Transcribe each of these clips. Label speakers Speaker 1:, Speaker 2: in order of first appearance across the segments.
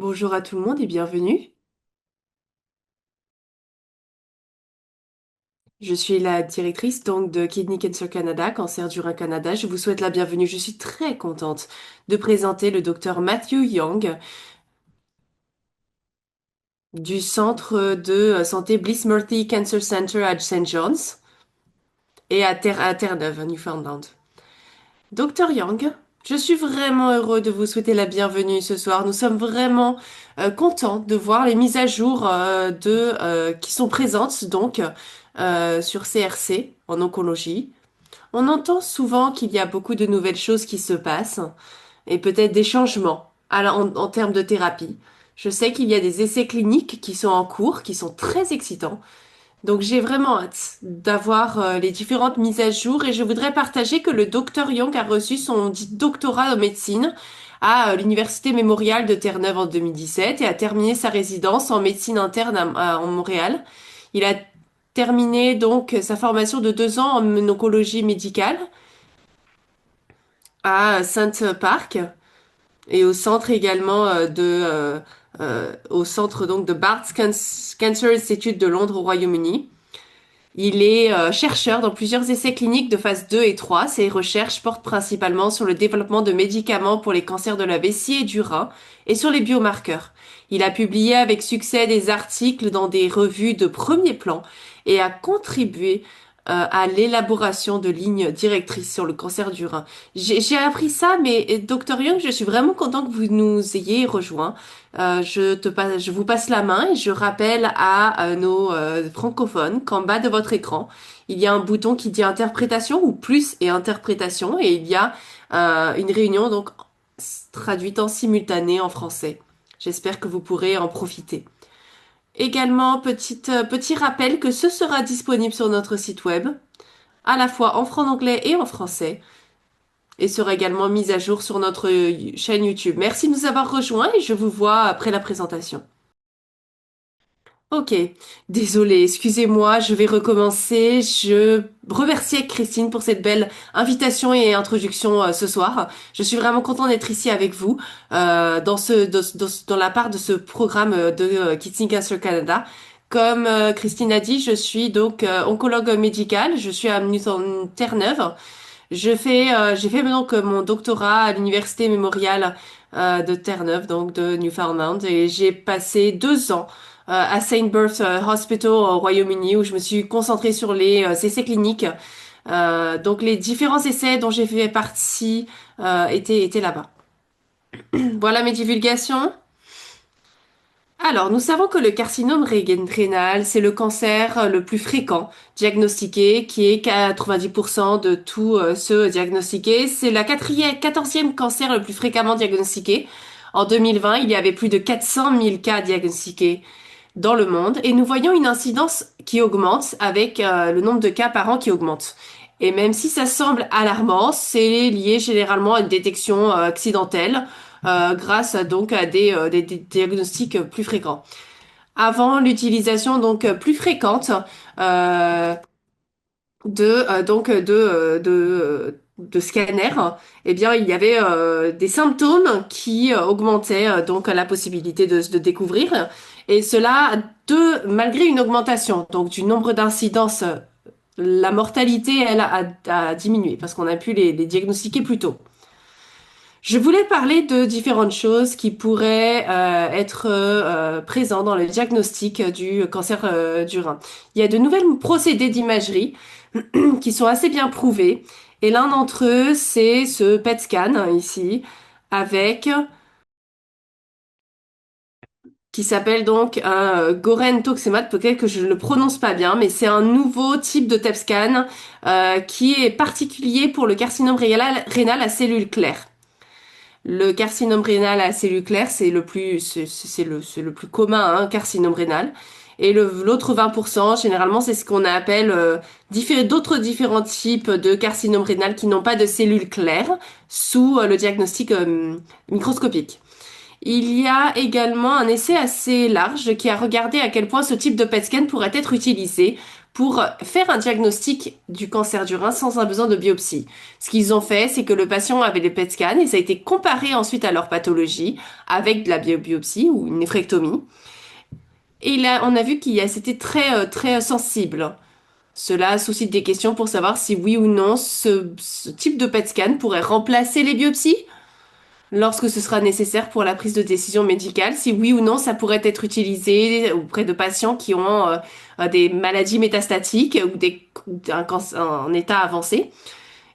Speaker 1: Bonjour à tout le monde et bienvenue. Je suis la directrice de Kidney Cancer Canada, Cancer du rein Canada. Je vous souhaite la bienvenue. Je suis très contente de présenter le docteur Matthew Young du centre de santé Bliss Murphy Cancer Center à St. John's et à Terre-Neuve, Newfoundland. Docteur Young, je suis vraiment heureux de vous souhaiter la bienvenue ce soir. Nous sommes vraiment contents de voir les mises à jour qui sont présentes sur CRC en oncologie. On entend souvent qu'il y a beaucoup de nouvelles choses qui se passent et peut-être des changements en termes de thérapie. Je sais qu'il y a des essais cliniques qui sont en cours, qui sont très excitants. Donc j'ai vraiment hâte d'avoir les différentes mises à jour et je voudrais partager que le docteur Young a reçu son dit doctorat en médecine à l'Université Mémorial de Terre-Neuve en 2017 et a terminé sa résidence en médecine interne en Montréal. Il a terminé donc sa formation de 2 ans en oncologie médicale à Sainte-Parc et au centre également au centre donc de Barts Cancer Institute de Londres au Royaume-Uni. Il est chercheur dans plusieurs essais cliniques de phase 2 et 3. Ses recherches portent principalement sur le développement de médicaments pour les cancers de la vessie et du rein et sur les biomarqueurs. Il a publié avec succès des articles dans des revues de premier plan et a contribué à l'élaboration de lignes directrices sur le cancer du rein. J'ai appris ça, mais Dr Young, je suis vraiment content que vous nous ayez rejoints. Je vous passe la main et je rappelle à nos francophones qu'en bas de votre écran, il y a un bouton qui dit interprétation ou plus et interprétation et il y a une réunion donc traduite en simultané en français. J'espère que vous pourrez en profiter. Également, petit rappel que ce sera disponible sur notre site web, à la fois en franc-anglais et en français, et sera également mis à jour sur notre chaîne YouTube. Merci de nous avoir rejoints et je vous vois après la présentation. Ok, désolée, excusez-moi, je vais recommencer. Je remercie Christine pour cette belle invitation et introduction ce soir. Je suis vraiment contente d'être ici avec vous dans la part de ce programme Kids in Cancer Canada. Comme Christine a dit, je suis donc oncologue médicale. Je suis à Newton Terre-Neuve. J'ai fait donc mon doctorat à l'Université Mémorial de Terre-Neuve, donc de Newfoundland, et j'ai passé 2 ans à Saint Bert's Hospital au Royaume-Uni où je me suis concentrée sur les essais cliniques. Donc les différents essais dont j'ai fait partie étaient là-bas. Voilà mes divulgations. Alors, nous savons que le carcinome rénal, c'est le cancer le plus fréquent diagnostiqué, qui est 90% de tous ceux diagnostiqués. C'est la 14e cancer le plus fréquemment diagnostiqué. En 2020, il y avait plus de 400 000 cas diagnostiqués dans le monde et nous voyons une incidence qui augmente avec le nombre de cas par an qui augmente. Et même si ça semble alarmant, c'est lié généralement à une détection accidentelle grâce donc à des diagnostics plus fréquents. Avant l'utilisation donc plus fréquente euh, de scanners, eh bien il y avait des symptômes qui augmentaient donc la possibilité de découvrir et cela malgré une augmentation donc du nombre d'incidences, la mortalité elle a diminué parce qu'on a pu les diagnostiquer plus tôt. Je voulais parler de différentes choses qui pourraient être présentes dans le diagnostic du cancer du rein. Il y a de nouvelles procédés d'imagerie qui sont assez bien prouvés. Et l'un d'entre eux, c'est ce PET scan ici, avec qui s'appelle donc un Gorentoxemat. Peut-être que je ne le prononce pas bien, mais c'est un nouveau type de TEP scan qui est particulier pour le carcinome rénal à cellules claires. Le carcinome rénal à cellules claires, c'est le plus commun, hein, carcinome rénal. Et l'autre 20%, généralement, c'est ce qu'on appelle d'autres différents types de carcinome rénal qui n'ont pas de cellules claires sous le diagnostic microscopique. Il y a également un essai assez large qui a regardé à quel point ce type de PET scan pourrait être utilisé pour faire un diagnostic du cancer du rein sans un besoin de biopsie. Ce qu'ils ont fait, c'est que le patient avait des PET scans et ça a été comparé ensuite à leur pathologie avec de la biopsie ou une néphrectomie. Et là, on a vu c'était très sensible. Cela suscite des questions pour savoir si oui ou non ce type de PET scan pourrait remplacer les biopsies lorsque ce sera nécessaire pour la prise de décision médicale, si oui ou non ça pourrait être utilisé auprès de patients qui ont des maladies métastatiques ou un état avancé.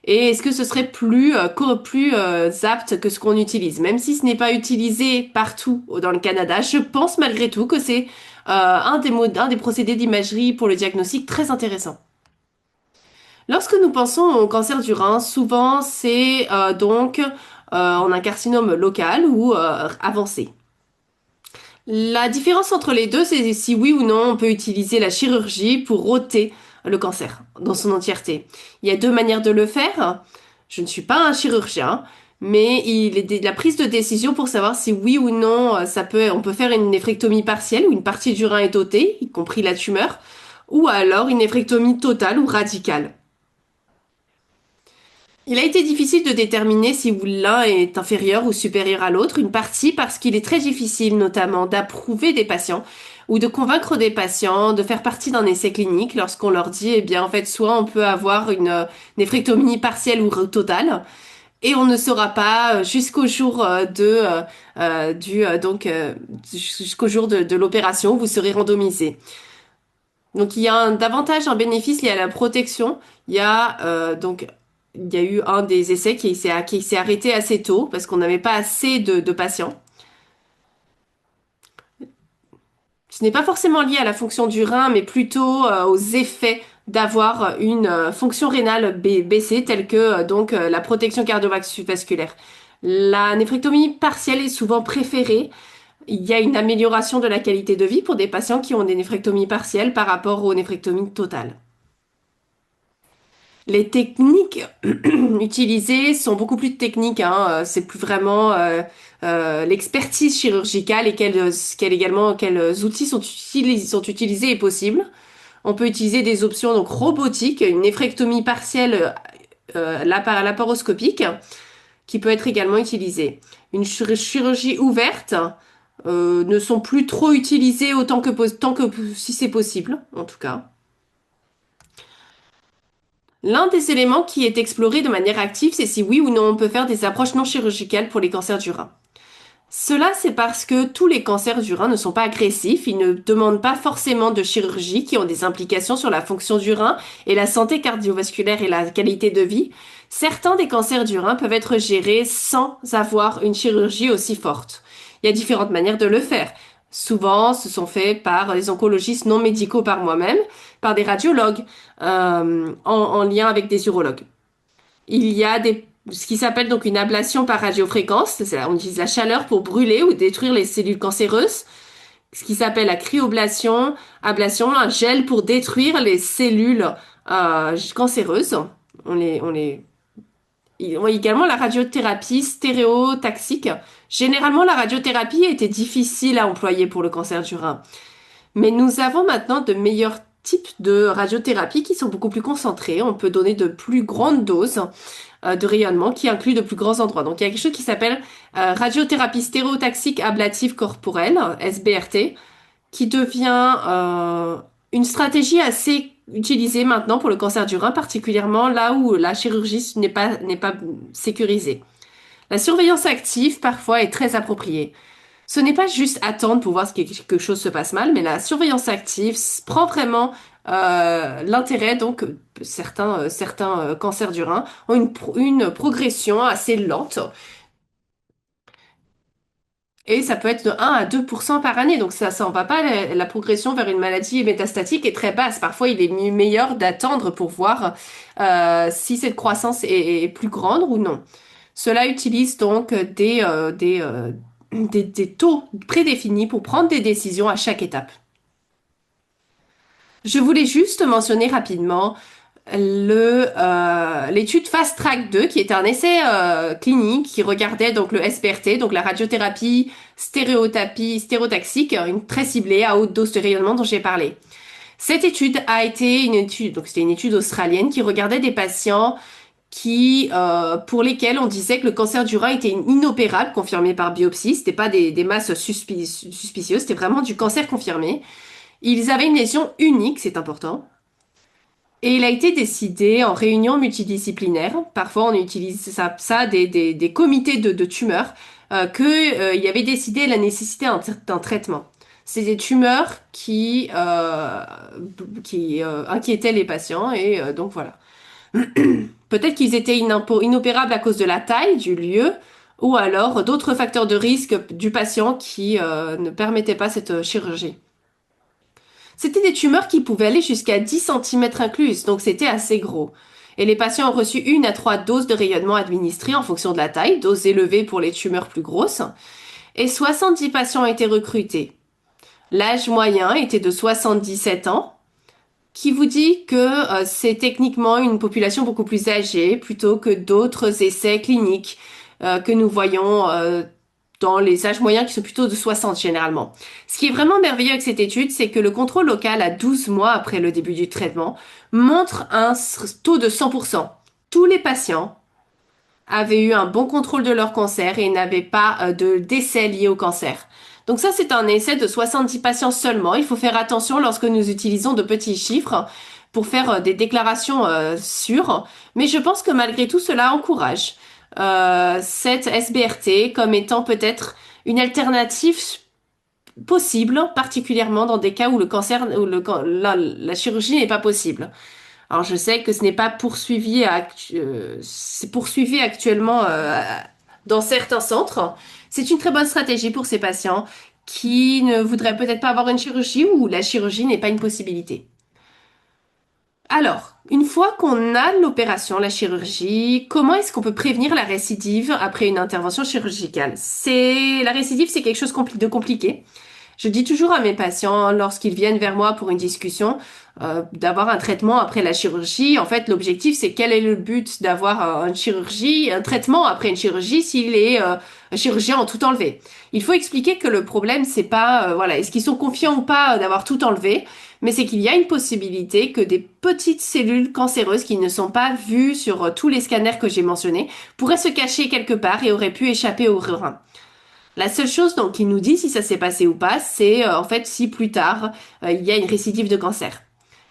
Speaker 1: Et est-ce que ce serait plus apte que ce qu'on utilise? Même si ce n'est pas utilisé partout dans le Canada, je pense malgré tout que c'est un des procédés d'imagerie pour le diagnostic très intéressant. Lorsque nous pensons au cancer du rein, souvent c'est en un carcinome local ou avancé. La différence entre les deux, c'est si oui ou non on peut utiliser la chirurgie pour ôter le cancer dans son entièreté. Il y a deux manières de le faire. Je ne suis pas un chirurgien, mais il est de la prise de décision pour savoir si oui ou non on peut faire une néphrectomie partielle où une partie du rein est ôtée, y compris la tumeur, ou alors une néphrectomie totale ou radicale. Il a été difficile de déterminer si l'un est inférieur ou supérieur à l'autre, une partie parce qu'il est très difficile notamment d'approuver des patients ou de convaincre des patients de faire partie d'un essai clinique lorsqu'on leur dit, eh bien, en fait, soit on peut avoir une néphrectomie partielle ou totale, et on ne saura pas jusqu'au jour jusqu'au jour de l'opération où vous serez randomisé. Donc il y a un avantage, un bénéfice lié à la protection. Il y a il y a eu un des essais qui s'est arrêté assez tôt parce qu'on n'avait pas assez de patients. Ce n'est pas forcément lié à la fonction du rein, mais plutôt aux effets d'avoir une fonction rénale baissée, telle que la protection cardiovasculaire. La néphrectomie partielle est souvent préférée. Il y a une amélioration de la qualité de vie pour des patients qui ont des néphrectomies partielles par rapport aux néphrectomies totales. Les techniques utilisées sont beaucoup plus techniques, hein. C'est plus vraiment l'expertise chirurgicale et quels outils sont utilisés et possibles. On peut utiliser des options donc robotiques, une néphrectomie partielle laparoscopique qui peut être également utilisée. Une chirurgie ouverte ne sont plus trop utilisées tant que si c'est possible, en tout cas. L'un des éléments qui est exploré de manière active, c'est si oui ou non on peut faire des approches non chirurgicales pour les cancers du rein. Cela, c'est parce que tous les cancers du rein ne sont pas agressifs, ils ne demandent pas forcément de chirurgie qui ont des implications sur la fonction du rein et la santé cardiovasculaire et la qualité de vie. Certains des cancers du rein peuvent être gérés sans avoir une chirurgie aussi forte. Il y a différentes manières de le faire. Souvent, ce sont faits par les oncologistes non médicaux, par moi-même, par des radiologues, en lien avec des urologues. Il y a ce qui s'appelle donc une ablation par radiofréquence. On utilise la chaleur pour brûler ou détruire les cellules cancéreuses. Ce qui s'appelle la ablation, un gel pour détruire les cellules cancéreuses. Ils ont également la radiothérapie stéréotaxique. Généralement, la radiothérapie était difficile à employer pour le cancer du rein. Mais nous avons maintenant de meilleurs types de radiothérapie qui sont beaucoup plus concentrés. On peut donner de plus grandes doses de rayonnement qui incluent de plus grands endroits. Donc il y a quelque chose qui s'appelle radiothérapie stéréotaxique ablative corporelle, SBRT, qui devient une stratégie assez utilisée maintenant pour le cancer du rein, particulièrement là où la chirurgie n'est pas sécurisée. La surveillance active, parfois, est très appropriée. Ce n'est pas juste attendre pour voir si quelque chose se passe mal, mais la surveillance active prend vraiment l'intérêt. Donc, certains cancers du rein ont une progression assez lente et ça peut être de 1 à 2% par année. Donc, ça en va pas. La progression vers une maladie métastatique est très basse. Parfois, il est meilleur d'attendre pour voir si cette croissance est plus grande ou non. Cela utilise donc des taux prédéfinis pour prendre des décisions à chaque étape. Je voulais juste mentionner rapidement l'étude Fast Track 2, qui était un essai clinique qui regardait donc le SPRT, donc la radiothérapie stéréotaxique, une très ciblée à haute dose de rayonnement dont j'ai parlé. Cette étude a été une étude, donc c'était une étude australienne qui regardait des patients pour lesquels on disait que le cancer du rein était inopérable, confirmé par biopsie. C'était pas des masses suspicieuses, c'était vraiment du cancer confirmé. Ils avaient une lésion unique, c'est important. Et il a été décidé en réunion multidisciplinaire, parfois on utilise des comités de tumeurs, il y avait décidé la nécessité d'un traitement. C'est des tumeurs qui inquiétaient les patients et donc voilà. Peut-être qu'ils étaient inopérables à cause de la taille du lieu ou alors d'autres facteurs de risque du patient qui ne permettaient pas cette chirurgie. C'était des tumeurs qui pouvaient aller jusqu'à 10 centimètres incluses, donc c'était assez gros. Et les patients ont reçu 1 à 3 doses de rayonnement administrées en fonction de la taille, doses élevées pour les tumeurs plus grosses. Et 70 patients ont été recrutés. L'âge moyen était de 77 ans, qui vous dit que c'est techniquement une population beaucoup plus âgée plutôt que d'autres essais cliniques que nous voyons dans les âges moyens qui sont plutôt de 60 généralement. Ce qui est vraiment merveilleux avec cette étude, c'est que le contrôle local à 12 mois après le début du traitement montre un taux de 100%. Tous les patients avaient eu un bon contrôle de leur cancer et n'avaient pas de décès lié au cancer. Donc ça, c'est un essai de 70 patients seulement. Il faut faire attention lorsque nous utilisons de petits chiffres pour faire des déclarations sûres. Mais je pense que malgré tout, cela encourage cette SBRT comme étant peut-être une alternative possible, particulièrement dans des cas où le cancer, où la chirurgie n'est pas possible. Alors je sais que ce n'est pas c'est poursuivi actuellement dans certains centres. C'est une très bonne stratégie pour ces patients qui ne voudraient peut-être pas avoir une chirurgie ou la chirurgie n'est pas une possibilité. Alors, une fois qu'on a l'opération, la chirurgie, comment est-ce qu'on peut prévenir la récidive après une intervention chirurgicale? La récidive, c'est quelque chose de compliqué. Je dis toujours à mes patients, lorsqu'ils viennent vers moi pour une discussion, d'avoir un traitement après la chirurgie. En fait, l'objectif, c'est quel est le but d'avoir une chirurgie, un traitement après une chirurgie s'il est un chirurgien en tout enlevé. Il faut expliquer que le problème, c'est pas, voilà, est-ce qu'ils sont confiants ou pas d'avoir tout enlevé, mais c'est qu'il y a une possibilité que des petites cellules cancéreuses qui ne sont pas vues sur tous les scanners que j'ai mentionnés pourraient se cacher quelque part et auraient pu échapper au rein. La seule chose donc qui nous dit si ça s'est passé ou pas, c'est en fait si plus tard il y a une récidive de cancer.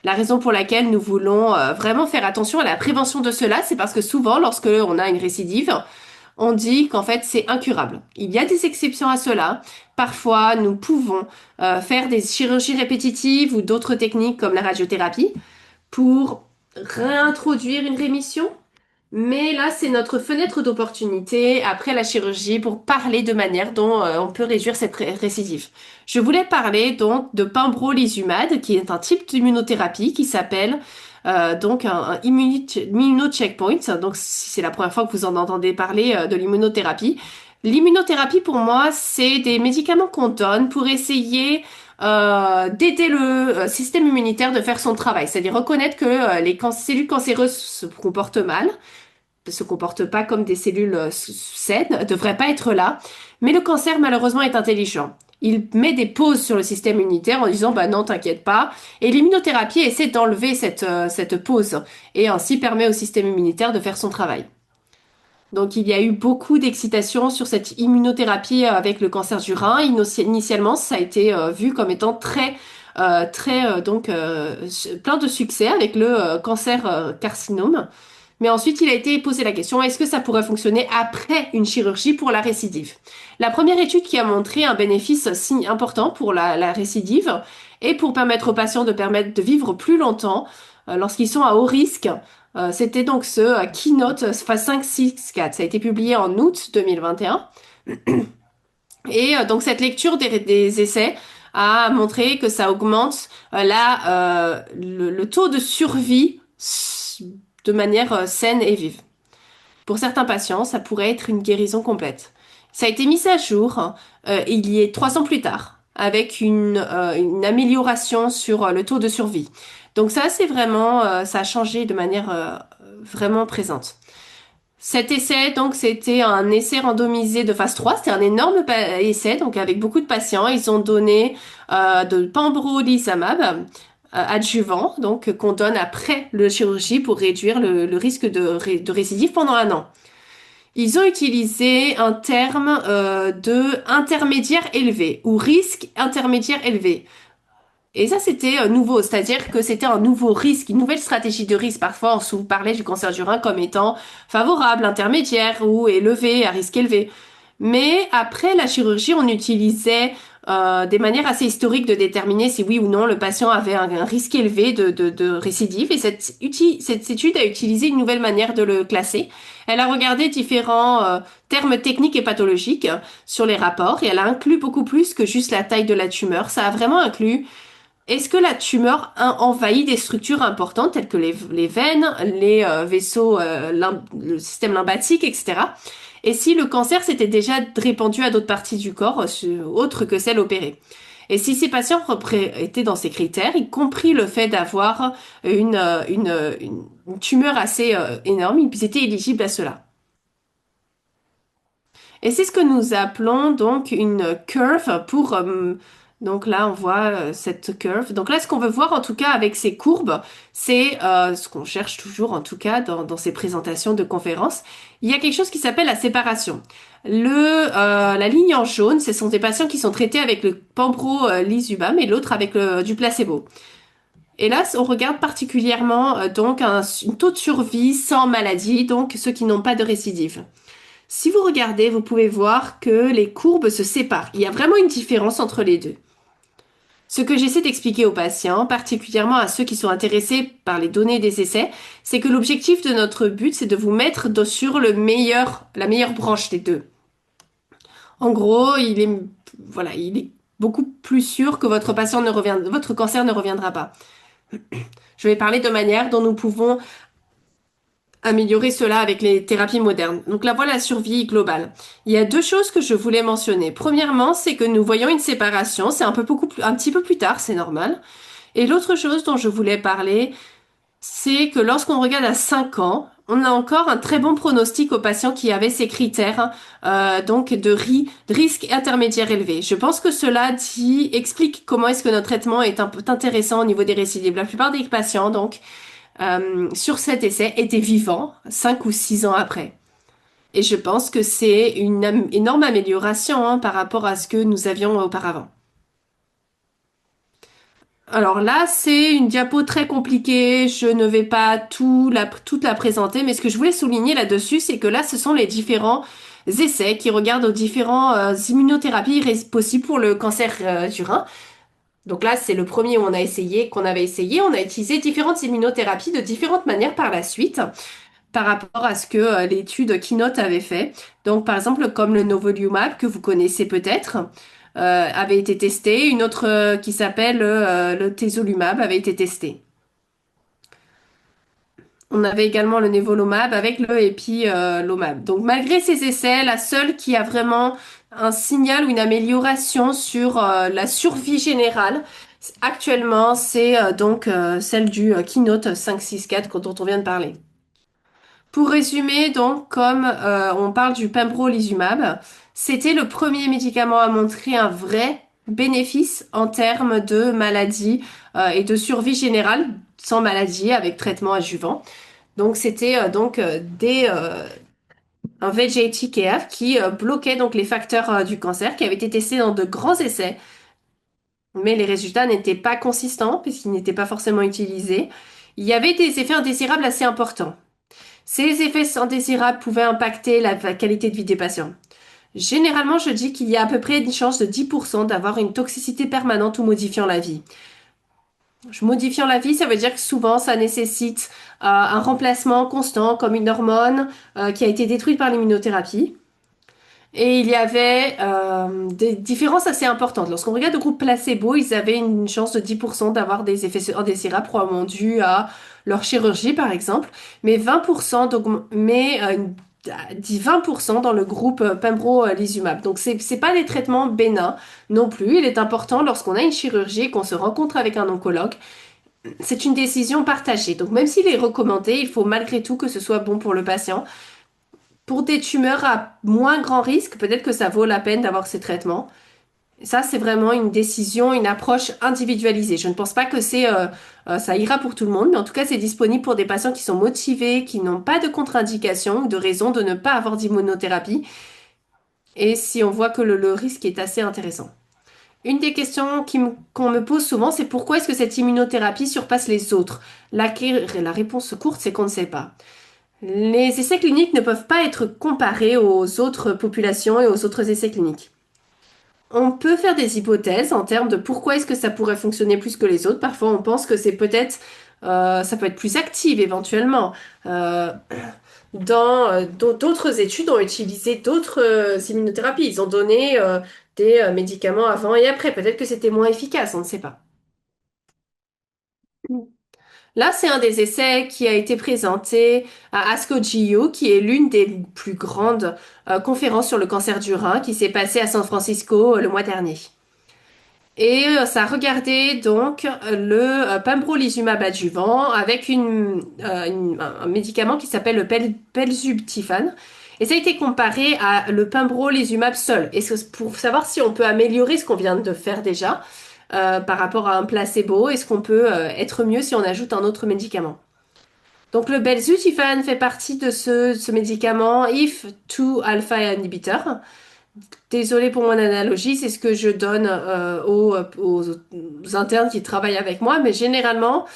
Speaker 1: La raison pour laquelle nous voulons vraiment faire attention à la prévention de cela, c'est parce que souvent, lorsque on a une récidive, on dit qu'en fait c'est incurable. Il y a des exceptions à cela. Parfois, nous pouvons faire des chirurgies répétitives ou d'autres techniques comme la radiothérapie pour réintroduire une rémission. Mais là, c'est notre fenêtre d'opportunité après la chirurgie pour parler de manière dont on peut réduire cette récidive. Je voulais parler donc de pembrolizumab, qui est un type d'immunothérapie qui s'appelle donc un immunocheckpoint. Donc, si c'est la première fois que vous en entendez parler de l'immunothérapie. L'immunothérapie, pour moi, c'est des médicaments qu'on donne pour essayer d'aider le système immunitaire de faire son travail, c'est-à-dire reconnaître que les cellules cancéreuses se comportent pas comme des cellules saines, ne devraient pas être là. Mais le cancer, malheureusement, est intelligent. Il met des pauses sur le système immunitaire en disant, bah non, t'inquiète pas. Et l'immunothérapie essaie d'enlever cette pause et ainsi permet au système immunitaire de faire son travail. Donc, il y a eu beaucoup d'excitation sur cette immunothérapie avec le cancer du rein. Initialement, ça a été vu comme étant plein de succès avec le cancer carcinome. Mais ensuite, il a été posé la question, est-ce que ça pourrait fonctionner après une chirurgie pour la récidive? La première étude qui a montré un bénéfice si important pour la récidive et pour permettre aux patients de vivre plus longtemps lorsqu'ils sont à haut risque, c'était donc ce Keynote 564. Ça a été publié en août 2021. Et donc cette lecture des essais a montré que ça augmente le taux de survie de manière saine et vive. Pour certains patients, ça pourrait être une guérison complète. Ça a été mis à jour il y a 3 ans plus tard, avec une amélioration sur le taux de survie. Donc ça, c'est vraiment, ça a changé de manière vraiment présente. Cet essai, donc, c'était un essai randomisé de phase 3. C'était un énorme essai, donc avec beaucoup de patients. Ils ont donné de pembrolizumab adjuvant, donc qu'on donne après le chirurgie pour réduire le risque de récidive pendant un an. Ils ont utilisé un terme de intermédiaire élevé ou risque intermédiaire élevé. Et ça, c'était nouveau, c'est-à-dire que c'était un nouveau risque, une nouvelle stratégie de risque. Parfois, on parlait du cancer du rein comme étant favorable, intermédiaire ou élevé, à risque élevé. Mais après la chirurgie, on utilisait des manières assez historiques de déterminer si oui ou non le patient avait un risque élevé de récidive. Et cette étude a utilisé une nouvelle manière de le classer. Elle a regardé différents termes techniques et pathologiques sur les rapports et elle a inclus beaucoup plus que juste la taille de la tumeur. Ça a vraiment inclus est-ce que la tumeur envahit des structures importantes telles que les veines, les vaisseaux, le système lymphatique, etc. Et si le cancer s'était déjà répandu à d'autres parties du corps, autres que celles opérées. Et si ces patients étaient dans ces critères, y compris le fait d'avoir une tumeur assez énorme, ils étaient éligibles à cela. Et c'est ce que nous appelons donc une curve pour... donc là, on voit cette curve. Donc là, ce qu'on veut voir en tout cas avec ces courbes, c'est ce qu'on cherche toujours en tout cas dans ces présentations de conférences. Il y a quelque chose qui s'appelle la séparation. La ligne en jaune, ce sont des patients qui sont traités avec le pembrolizumab et l'autre avec du placebo. Et là, on regarde particulièrement donc un taux de survie sans maladie, donc ceux qui n'ont pas de récidive. Si vous regardez, vous pouvez voir que les courbes se séparent. Il y a vraiment une différence entre les deux. Ce que j'essaie d'expliquer aux patients, particulièrement à ceux qui sont intéressés par les données des essais, c'est que l'objectif de notre but, c'est de vous mettre sur la meilleure branche des deux. En gros, voilà, il est beaucoup plus sûr que votre cancer ne reviendra pas. Je vais parler de manière dont nous pouvons améliorer cela avec les thérapies modernes. Donc là, voilà la survie globale. Il y a deux choses que je voulais mentionner. Premièrement, c'est que nous voyons une séparation. C'est un petit peu plus tard, c'est normal. Et l'autre chose dont je voulais parler, c'est que lorsqu'on regarde à 5 ans, on a encore un très bon pronostic aux patients qui avaient ces critères donc de risque intermédiaire élevé. Je pense que cela explique comment est-ce que notre traitement est un peu intéressant au niveau des récidives. La plupart des patients donc sur cet essai étaient vivants 5 ou 6 ans après. Et je pense que c'est une énorme amélioration par rapport à ce que nous avions auparavant. Alors là, c'est une diapo très compliquée. Je ne vais pas toute la présenter, mais ce que je voulais souligner là-dessus, c'est que là, ce sont les différents essais qui regardent aux différents immunothérapies possibles pour le cancer du rein. Donc là, c'est le premier où qu'on avait essayé. On a utilisé différentes immunothérapies de différentes manières par la suite, par rapport à ce que l'étude Keynote avait fait. Donc, par exemple, comme le Novolumab, que vous connaissez peut-être, avait été testé. Une autre qui s'appelle le Tezolumab avait été testé. On avait également le Nevolumab avec le Epilomab. Donc, malgré ces essais, la seule qui a vraiment un signal ou une amélioration sur la survie générale, actuellement, c'est donc celle du Keynote 564 dont on vient de parler. Pour résumer, donc, comme on parle du pembrolizumab, c'était le premier médicament à montrer un vrai bénéfice en termes de maladie et de survie générale sans maladie avec traitement adjuvant. Donc, c'était un VEGF qui bloquait donc les facteurs du cancer qui avaient été testés dans de grands essais, mais les résultats n'étaient pas consistants puisqu'ils n'étaient pas forcément utilisés. Il y avait des effets indésirables assez importants. Ces effets indésirables pouvaient impacter la qualité de vie des patients. Généralement, je dis qu'il y a à peu près une chance de 10% d'avoir une toxicité permanente ou modifiant la vie. Modifiant la vie, ça veut dire que souvent, ça nécessite un remplacement constant, comme une hormone qui a été détruite par l'immunothérapie. Et il y avait des différences assez importantes. Lorsqu'on regarde le groupe placebo, ils avaient une chance de 10% d'avoir des effets indésirables probablement dus à leur chirurgie, par exemple, mais 20% dit 20% dans le groupe pembrolizumab. Donc c'est pas des traitements bénins non plus. Il est important lorsqu'on a une chirurgie et qu'on se rencontre avec un oncologue, c'est une décision partagée. Donc même s'il est recommandé, il faut malgré tout que ce soit bon pour le patient. Pour des tumeurs à moins grand risque, peut-être que ça vaut la peine d'avoir ces traitements. Ça, c'est vraiment une décision, une approche individualisée. Je ne pense pas que ça ira pour tout le monde, mais en tout cas, c'est disponible pour des patients qui sont motivés, qui n'ont pas de contre-indication ou de raison de ne pas avoir d'immunothérapie, et si on voit que le risque est assez intéressant. Une des questions qu'on me pose souvent, c'est pourquoi est-ce que cette immunothérapie surpasse les autres? La réponse courte, c'est qu'on ne sait pas. Les essais cliniques ne peuvent pas être comparés aux autres populations et aux autres essais cliniques. On peut faire des hypothèses en termes de pourquoi est-ce que ça pourrait fonctionner plus que les autres. Parfois, on pense que c'est peut-être, ça peut être plus actif éventuellement. Euh, d'autres études ont utilisé d'autres immunothérapies. Ils ont donné des médicaments avant et après. Peut-être que c'était moins efficace, on ne sait pas. Là, c'est un des essais qui a été présenté à ASCO GU, qui est l'une des plus grandes conférences sur le cancer du rein qui s'est passée à San Francisco le mois dernier. Et ça regardait donc le pembrolizumab adjuvant avec un médicament qui s'appelle le Belzutifan. Et ça a été comparé à le pembrolizumab seul. Et c'est pour savoir si on peut améliorer ce qu'on vient de faire déjà par rapport à un placebo, est-ce qu'on peut être mieux si on ajoute un autre médicament? Donc le Belzutifan fait partie de ce médicament IF2 alpha inhibitor. Désolée pour mon analogie, c'est ce que je donne aux internes qui travaillent avec moi, mais généralement,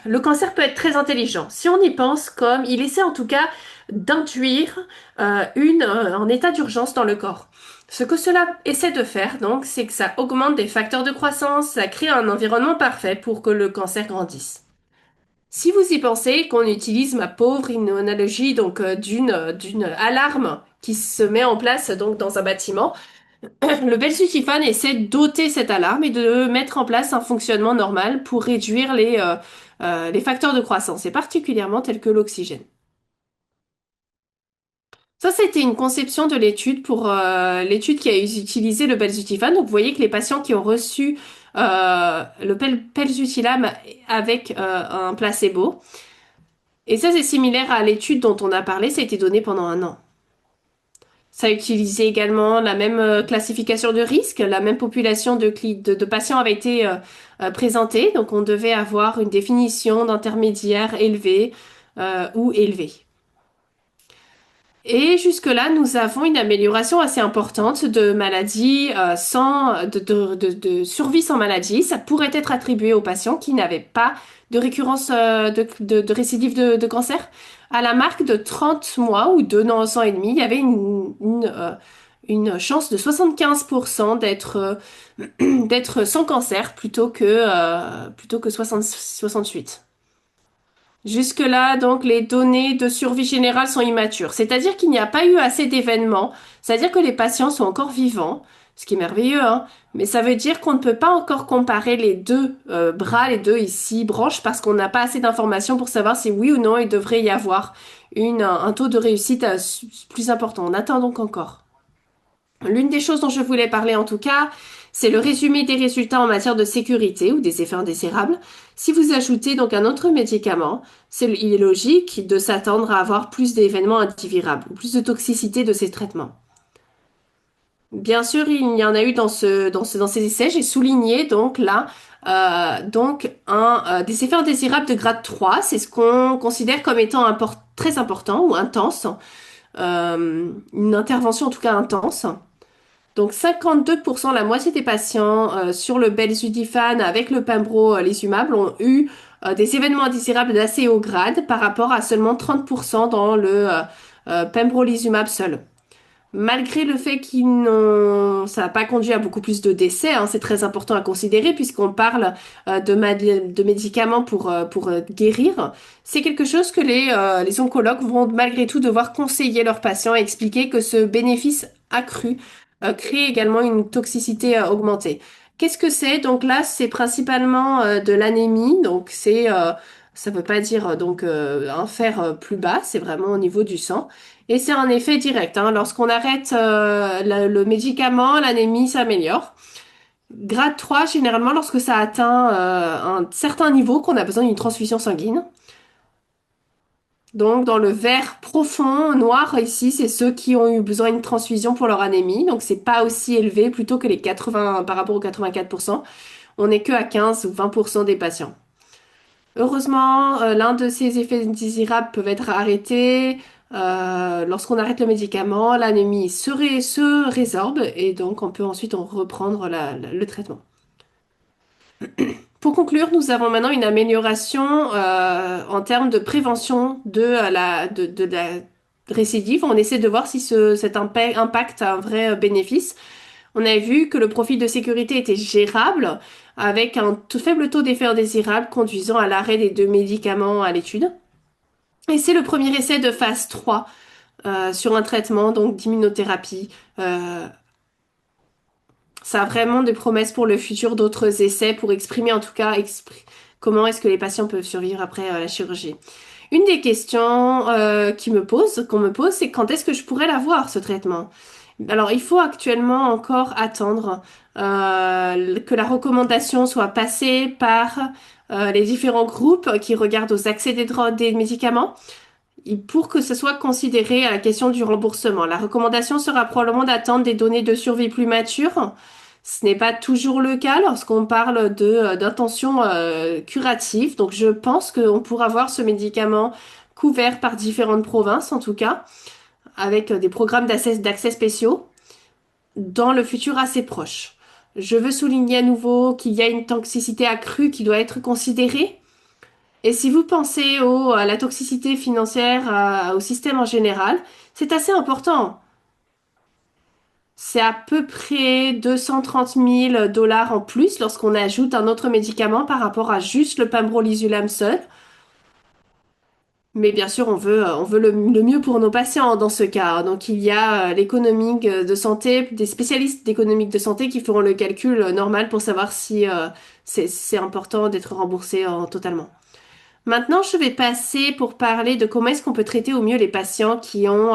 Speaker 1: le cancer peut être très intelligent. Si on y pense comme, il essaie en tout cas d'induire un état d'urgence dans le corps. Ce que cela essaie de faire, donc, c'est que ça augmente des facteurs de croissance, ça crée un environnement parfait pour que le cancer grandisse. Si vous y pensez, qu'on utilise ma pauvre une analogie donc d'une alarme qui se met en place donc dans un bâtiment, le Belsutifan essaie d'ôter cette alarme et de mettre en place un fonctionnement normal pour réduire les facteurs de croissance, et particulièrement tels que l'oxygène. Ça, c'était une conception de l'étude pour l'étude qui a utilisé le Belzutifan. Donc, vous voyez que les patients qui ont reçu le Belzutifan avec un placebo, et ça, c'est similaire à l'étude dont on a parlé, ça a été donné pendant un an. Ça a utilisé également la même classification de risque, la même population de patients avait été présentée, donc on devait avoir une définition d'intermédiaire élevé ou élevé. Et jusque-là, nous avons une amélioration assez importante de maladie de survie sans maladie. Ça pourrait être attribué aux patients qui n'avaient pas de récurrence de récidive de cancer. À la marque de 30 mois ou 2 ans et demi, il y avait une chance de 75% d'être sans cancer plutôt que 68. Jusque-là, donc, les données de survie générale sont immatures. C'est-à-dire qu'il n'y a pas eu assez d'événements. C'est-à-dire que les patients sont encore vivants, ce qui est merveilleux, hein. Mais ça veut dire qu'on ne peut pas encore comparer les deux bras, les deux ici branches, parce qu'on n'a pas assez d'informations pour savoir si oui ou non il devrait y avoir un taux de réussite plus important. On attend donc encore. L'une des choses dont je voulais parler en tout cas, c'est le résumé des résultats en matière de sécurité ou des effets indésirables. Si vous ajoutez donc un autre médicament, il est logique de s'attendre à avoir plus d'événements antivirables ou plus de toxicité de ces traitements. Bien sûr, il y en a eu dans ces essais. J'ai souligné donc là des effets indésirables de grade 3. C'est ce qu'on considère comme étant très important ou intense. Une intervention en tout cas intense. Donc 52%, la moitié des patients sur le Belzutifan avec le pembrolizumab ont eu des événements indésirables d'assez haut grade par rapport à seulement 30% dans le pembrolizumab seul. Malgré le fait ça n'a pas conduit à beaucoup plus de décès, hein, c'est très important à considérer puisqu'on parle de médicaments pour guérir. C'est quelque chose que les oncologues vont malgré tout devoir conseiller leurs patients et expliquer que ce bénéfice accru crée également une toxicité augmentée. Qu'est-ce que c'est? Donc là, c'est principalement de l'anémie. Donc ça veut pas dire un fer plus bas, c'est vraiment au niveau du sang. Et c'est un effet direct, hein. Lorsqu'on arrête le médicament, l'anémie s'améliore. Grade 3, généralement, lorsque ça atteint un certain niveau, qu'on a besoin d'une transfusion sanguine. Donc, dans le vert profond, noir, ici, c'est ceux qui ont eu besoin d'une transfusion pour leur anémie. Donc, c'est pas aussi élevé, plutôt que les 80, par rapport aux 84%. On n'est que à 15 ou 20% des patients. Heureusement, l'un de ces effets indésirables peuvent être arrêtés. Lorsqu'on arrête le médicament, l'anémie se résorbe et donc on peut ensuite en reprendre le traitement. Pour conclure, nous avons maintenant une amélioration en termes de prévention de la récidive. On essaie de voir si cet impact a un vrai bénéfice. On a vu que le profil de sécurité était gérable avec un faible taux d'effet indésirable conduisant à l'arrêt des deux médicaments à l'étude. Et c'est le premier essai de phase 3 sur un traitement donc d'immunothérapie. Ça a vraiment des promesses pour le futur d'autres essais pour exprimer en tout cas comment est-ce que les patients peuvent survivre après la chirurgie. Une des questions qu'on me pose, c'est quand est-ce que je pourrais l'avoir, ce traitement? Alors, il faut actuellement encore attendre que la recommandation soit passée par les différents groupes qui regardent aux accès des médicaments pour que ce soit considéré à la question du remboursement. La recommandation sera probablement d'attendre des données de survie plus matures. Ce n'est pas toujours le cas lorsqu'on parle d'intention curative. Donc, je pense qu'on pourra voir ce médicament couvert par différentes provinces, en tout cas, avec des programmes d'accès spéciaux dans le futur assez proche. Je veux souligner à nouveau qu'il y a une toxicité accrue qui doit être considérée. Et si vous pensez à la toxicité financière, au système en général, c'est assez important. C'est à peu près 230 000 $ en plus lorsqu'on ajoute un autre médicament par rapport à juste le pambrolizumab seul. Mais bien sûr, on veut le mieux pour nos patients dans ce cas. Donc, il y a l'économique de santé, des spécialistes d'économique de santé qui feront le calcul normal pour savoir si c'est important d'être remboursé totalement. Maintenant, je vais passer pour parler de comment est-ce qu'on peut traiter au mieux les patients qui ont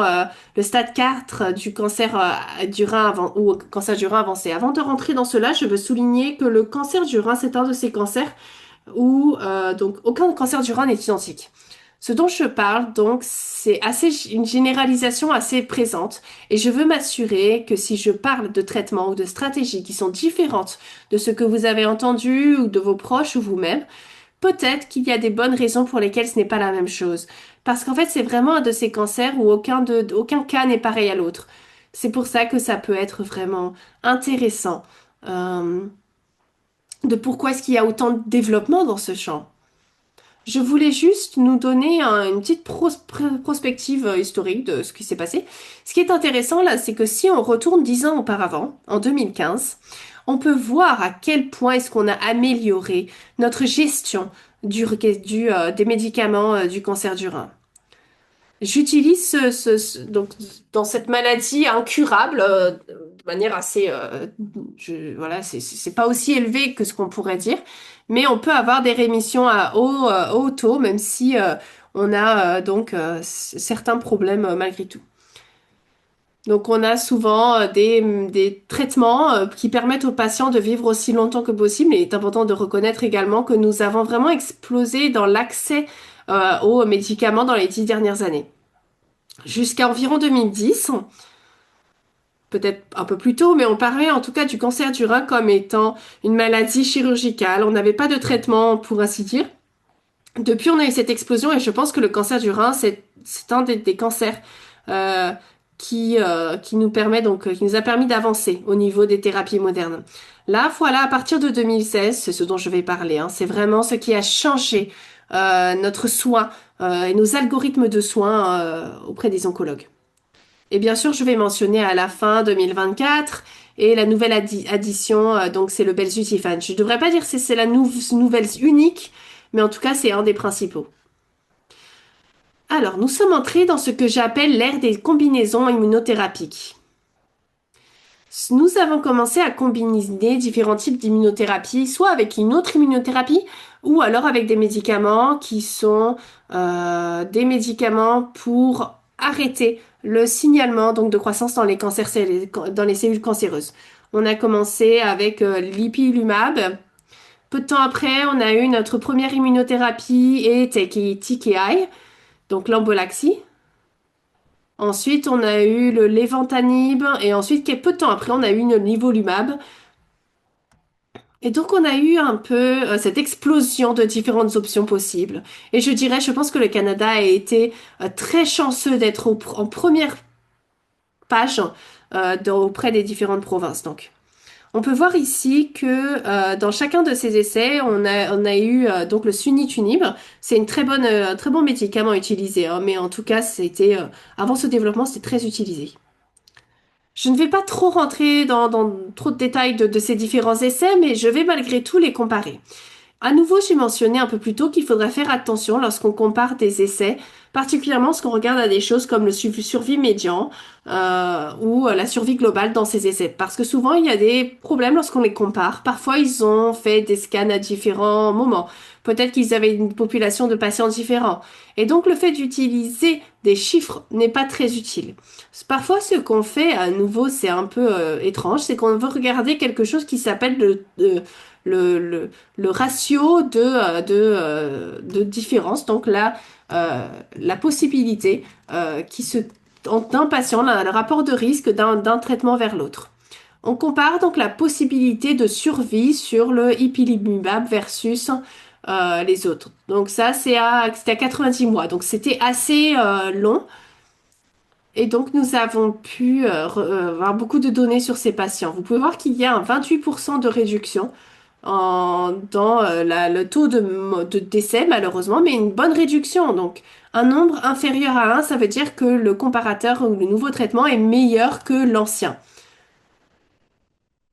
Speaker 1: le stade 4 du cancer du rein ou cancer du rein avancé. Avant de rentrer dans cela, je veux souligner que le cancer du rein, c'est un de ces cancers où donc aucun cancer du rein n'est identique. Ce dont je parle, donc, c'est une généralisation assez présente et je veux m'assurer que si je parle de traitements ou de stratégies qui sont différentes de ce que vous avez entendu ou de vos proches ou vous-même, peut-être qu'il y a des bonnes raisons pour lesquelles ce n'est pas la même chose. Parce qu'en fait, c'est vraiment un de ces cancers où aucun cas n'est pareil à l'autre. C'est pour ça que ça peut être vraiment intéressant euh, de pourquoi est-ce qu'il y a autant de développement dans ce champ. Je voulais juste nous donner une petite prospective historique de ce qui s'est passé. Ce qui est intéressant là, c'est que si on retourne 10 ans auparavant, en 2015, on peut voir à quel point est-ce qu'on a amélioré notre gestion des médicaments du cancer du rein. J'utilise donc dans cette maladie incurable de manière assez voilà, c'est pas aussi élevé que ce qu'on pourrait dire, mais on peut avoir des rémissions à haut taux même si on a certains problèmes malgré tout. Donc on a souvent des traitements qui permettent aux patients de vivre aussi longtemps que possible. Mais il est important de reconnaître également que nous avons vraiment explosé dans l'accès aux médicaments dans les 10 dernières années. Jusqu'à environ 2010, peut-être un peu plus tôt, mais on parlait en tout cas du cancer du rein comme étant une maladie chirurgicale. On n'avait pas de traitement, pour ainsi dire. Depuis, on a eu cette explosion et je pense que le cancer du rein, c'est un des cancers euh, qui nous permet qui nous a permis d'avancer au niveau des thérapies modernes. Là, voilà, à partir de 2016, c'est ce dont je vais parler, hein, c'est vraiment ce qui a changé notre soin et nos algorithmes de soins auprès des oncologues. Et bien sûr, je vais mentionner à la fin 2024 et la nouvelle addition, donc c'est le belzutifan. Je ne devrais pas dire que c'est la nouvelle unique, mais en tout cas, c'est un des principaux. Alors, nous sommes entrés dans ce que j'appelle l'ère des combinaisons immunothérapiques. Nous avons commencé à combiner différents types d'immunothérapie, soit avec une autre immunothérapie, ou alors avec des médicaments qui sont des médicaments pour arrêter le signalement donc de croissance dans les dans les cellules cancéreuses. On a commencé avec l'ipilimumab. Peu de temps après, on a eu notre première immunothérapie et TKI. donc l'ambolaxi. Ensuite, on a eu le léventanib et ensuite, peu de temps après, on a eu le nivolumab. Et donc, on a eu un peu cette explosion de différentes options possibles. Et je dirais, je pense que le Canada a été très chanceux d'être en première page auprès des différentes provinces. Donc, on peut voir ici que dans chacun de ces essais, on a eu donc le sunitinib. C'est un très bon médicament utilisé, hein, mais en tout cas, avant ce développement, c'était très utilisé. Je ne vais pas trop rentrer dans trop de détails de ces différents essais, mais je vais malgré tout les comparer. À nouveau, j'ai mentionné un peu plus tôt qu'il faudra faire attention lorsqu'on compare des essais, particulièrement lorsqu'on regarde à des choses comme le survie médian ou la survie globale dans ces essais. Parce que souvent, il y a des problèmes lorsqu'on les compare. Parfois, ils ont fait des scans à différents moments. Peut-être qu'ils avaient une population de patients différents. Et donc, le fait d'utiliser des chiffres n'est pas très utile. Parfois, ce qu'on fait, à nouveau, c'est un peu étrange, c'est qu'on veut regarder quelque chose qui s'appelle le, le, le ratio de différence, donc la possibilité qui se d'un patient, le rapport de risque d'un traitement vers l'autre. On compare donc la possibilité de survie sur le ipilimumab versus les autres. Donc ça, c'était à 90 mois. Donc c'était assez long. Et donc nous avons pu avoir beaucoup de données sur ces patients. Vous pouvez voir qu'il y a un 28% de réduction dans le taux de décès, malheureusement, mais une bonne réduction. Donc, un nombre inférieur à 1, ça veut dire que le comparateur ou le nouveau traitement est meilleur que l'ancien.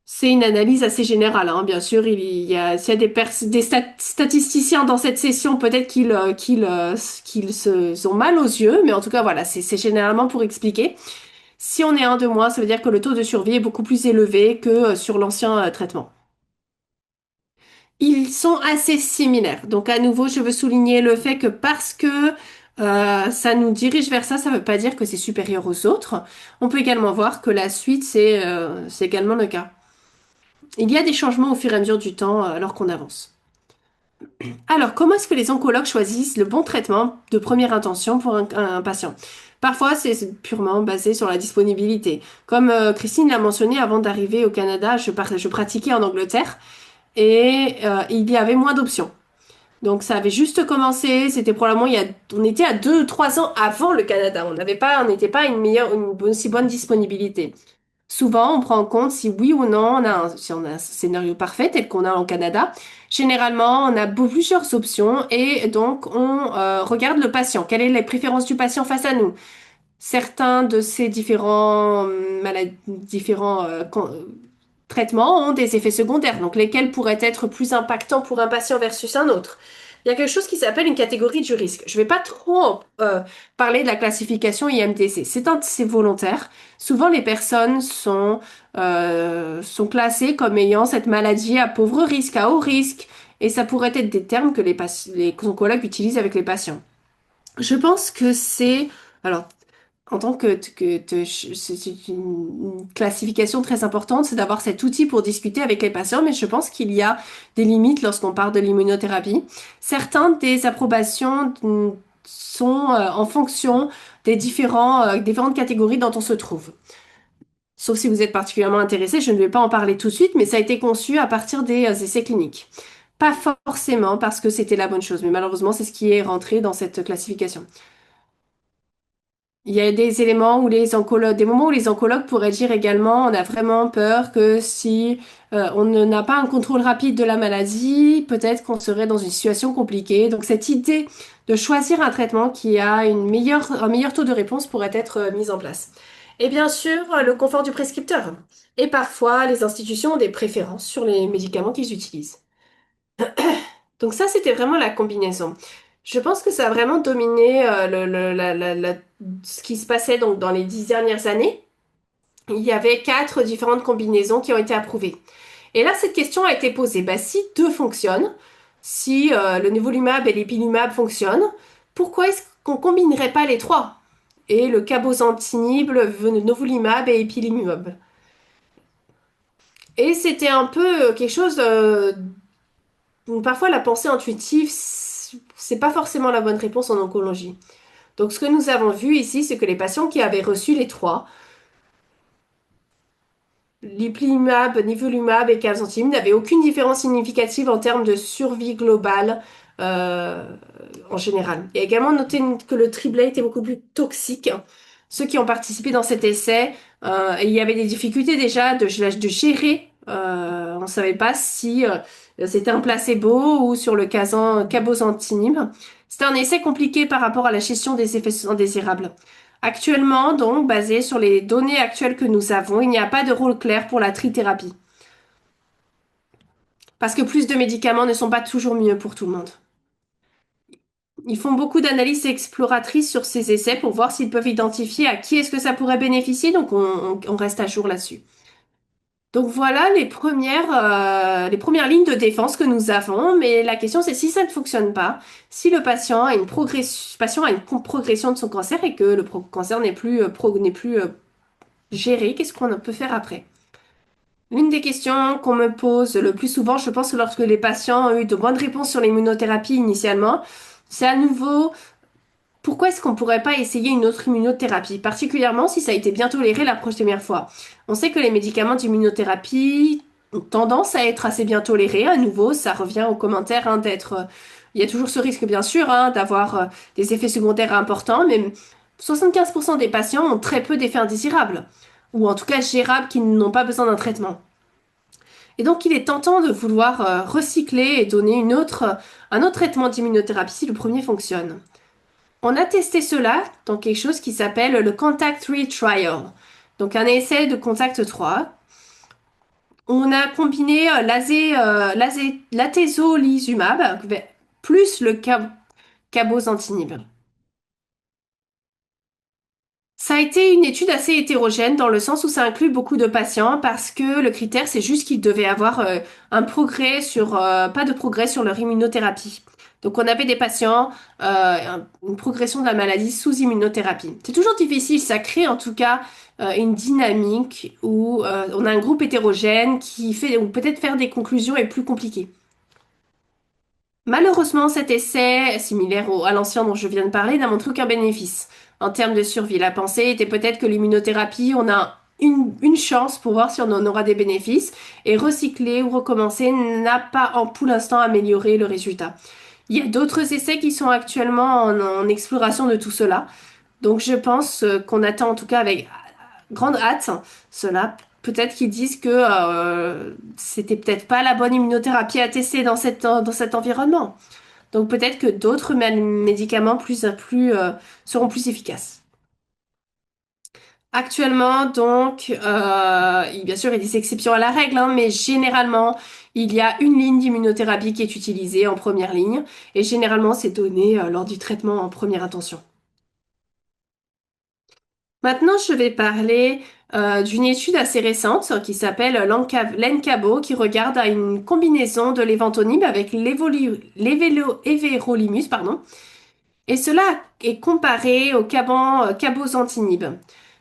Speaker 1: C'est une analyse assez générale, hein. Bien sûr, s'il y a statisticiens dans cette session, peut-être qu'ils ont mal aux yeux, mais en tout cas, voilà, c'est généralement pour expliquer. Si on est un de moins, ça veut dire que le taux de survie est beaucoup plus élevé que sur l'ancien traitement. Ils sont assez similaires. Donc à nouveau, je veux souligner le fait que parce que ça nous dirige vers ça, ça ne veut pas dire que c'est supérieur aux autres. On peut également voir que la suite, c'est également le cas. Il y a des changements au fur et à mesure du temps alors qu'on avance. Alors, comment est-ce que les oncologues choisissent le bon traitement de première intention pour un patient? Parfois, c'est purement basé sur la disponibilité. Comme Christine l'a mentionné avant d'arriver au Canada, je pratiquais en Angleterre et il y avait moins d'options. Donc ça avait juste commencé, c'était probablement on était à 2, 3 ans avant le Canada. On n'était pas à une aussi bonne disponibilité. Souvent, on prend en compte si oui ou non si on a un scénario parfait tel qu'on a au Canada. Généralement, on a plusieurs options et donc on regarde le patient. Quelles sont les préférences du patient face à nous? Certains de ces différents traitements ont des effets secondaires, donc lesquels pourraient être plus impactants pour un patient versus un autre. Il y a quelque chose qui s'appelle une catégorie du risque. Je ne vais pas trop parler de la classification IMDC. C'est volontaire. Souvent, les personnes sont classées comme ayant cette maladie à pauvre risque, à haut risque, et ça pourrait être des termes que les oncologues utilisent avec les patients. Je pense que alors, en tant c'est une classification très importante, c'est d'avoir cet outil pour discuter avec les patients, mais je pense qu'il y a des limites lorsqu'on parle de l'immunothérapie. Certaines des approbations sont en fonction des différentes catégories dont on se trouve. Sauf si vous êtes particulièrement intéressé, je ne vais pas en parler tout de suite, mais ça a été conçu à partir des essais cliniques. Pas forcément parce que c'était la bonne chose, mais malheureusement, c'est ce qui est rentré dans cette classification. Il y a des éléments où des moments où les oncologues pourraient dire également, on a vraiment peur que si on n'a pas un contrôle rapide de la maladie, peut-être qu'on serait dans une situation compliquée. Donc cette idée de choisir un traitement qui a un meilleur taux de réponse pourrait être mise en place. Et bien sûr, le confort du prescripteur. Et parfois, les institutions ont des préférences sur les médicaments qu'ils utilisent. Donc ça, c'était vraiment la combinaison. Je pense que ça a vraiment dominé ce qui se passait donc dans les 10 dernières années. Il y avait 4 différentes combinaisons qui ont été approuvées. Et là, cette question a été posée. Bah, si deux fonctionnent, si le nivolumab et l'ipilimumab fonctionnent, pourquoi est-ce qu'on combinerait pas les trois? Et le cabozantinib, le nivolumab et ipilimumab. Et c'était un peu quelque chose donc parfois, la pensée intuitive, c'est pas forcément la bonne réponse en oncologie. Donc, ce que nous avons vu ici, c'est que les patients qui avaient reçu les trois, l'ipilimumab, nivolumab et cabozantinib, n'avaient aucune différence significative en termes de survie globale euh, en général. Il y a également noté que le triplet était beaucoup plus toxique. Ceux qui ont participé dans cet essai, il y avait des difficultés déjà de gérer. On ne savait pas si c'était un placebo ou sur le cabozantinib. C'était un essai compliqué par rapport à la gestion des effets indésirables. Actuellement, donc, basé sur les données actuelles que nous avons, il n'y a pas de rôle clair pour la trithérapie. Parce que plus de médicaments ne sont pas toujours mieux pour tout le monde. Ils font beaucoup d'analyses exploratrices sur ces essais pour voir s'ils peuvent identifier à qui est-ce que ça pourrait bénéficier, donc on reste à jour là-dessus. Donc voilà les premières lignes de défense que nous avons, mais la question c'est si ça ne fonctionne pas, si le patient a une progression de son cancer et que le cancer n'est plus géré, qu'est-ce qu'on peut faire après? L'une des questions qu'on me pose le plus souvent, je pense que lorsque les patients ont eu de bonnes réponses sur l'immunothérapie initialement, c'est à nouveau pourquoi est-ce qu'on pourrait pas essayer une autre immunothérapie, particulièrement si ça a été bien toléré la première fois. On sait que les médicaments d'immunothérapie ont tendance à être assez bien tolérés. À nouveau, ça revient aux commentaires hein, d'être. Il y a toujours ce risque, bien sûr, hein, d'avoir des effets secondaires importants, mais 75% des patients ont très peu d'effets indésirables, ou en tout cas gérables qui n'ont pas besoin d'un traitement. Et donc, il est tentant de vouloir recycler et donner un autre traitement d'immunothérapie si le premier fonctionne. On a testé cela dans quelque chose qui s'appelle le Contact 3 Trial. Donc un essai de Contact 3. On a combiné l'atezolizumab plus le cabozantinib. Ça a été une étude assez hétérogène dans le sens où ça inclut beaucoup de patients parce que le critère c'est juste qu'ils devaient avoir pas de progrès sur leur immunothérapie. Donc on avait des patients une progression de la maladie sous immunothérapie. C'est toujours difficile, ça crée en tout cas une dynamique où on a un groupe hétérogène qui fait ou peut-être faire des conclusions est plus compliqué. Malheureusement, cet essai, à l'ancien dont je viens de parler, n'a montré aucun bénéfice en termes de survie. La pensée était peut-être que l'immunothérapie, on a une chance pour voir si on en aura des bénéfices, et recycler ou recommencer n'a pas pour l'instant amélioré le résultat. Il y a d'autres essais qui sont actuellement en exploration de tout cela. Donc je pense qu'on attend en tout cas avec grande hâte cela. Peut-être qu'ils disent que c'était peut-être pas la bonne immunothérapie à tester dans cet environnement. Donc peut-être que d'autres médicaments seront plus efficaces. Actuellement, donc, bien sûr, il y a des exceptions à la règle, hein, mais généralement, il y a une ligne d'immunothérapie qui est utilisée en première ligne, et généralement, c'est donné lors du traitement en première intention. Maintenant, je vais parler d'une étude assez récente qui s'appelle l'ENCABO, qui regarde à une combinaison de l'éventonib avec everolimus, pardon, et cela est comparé au cabozantinib.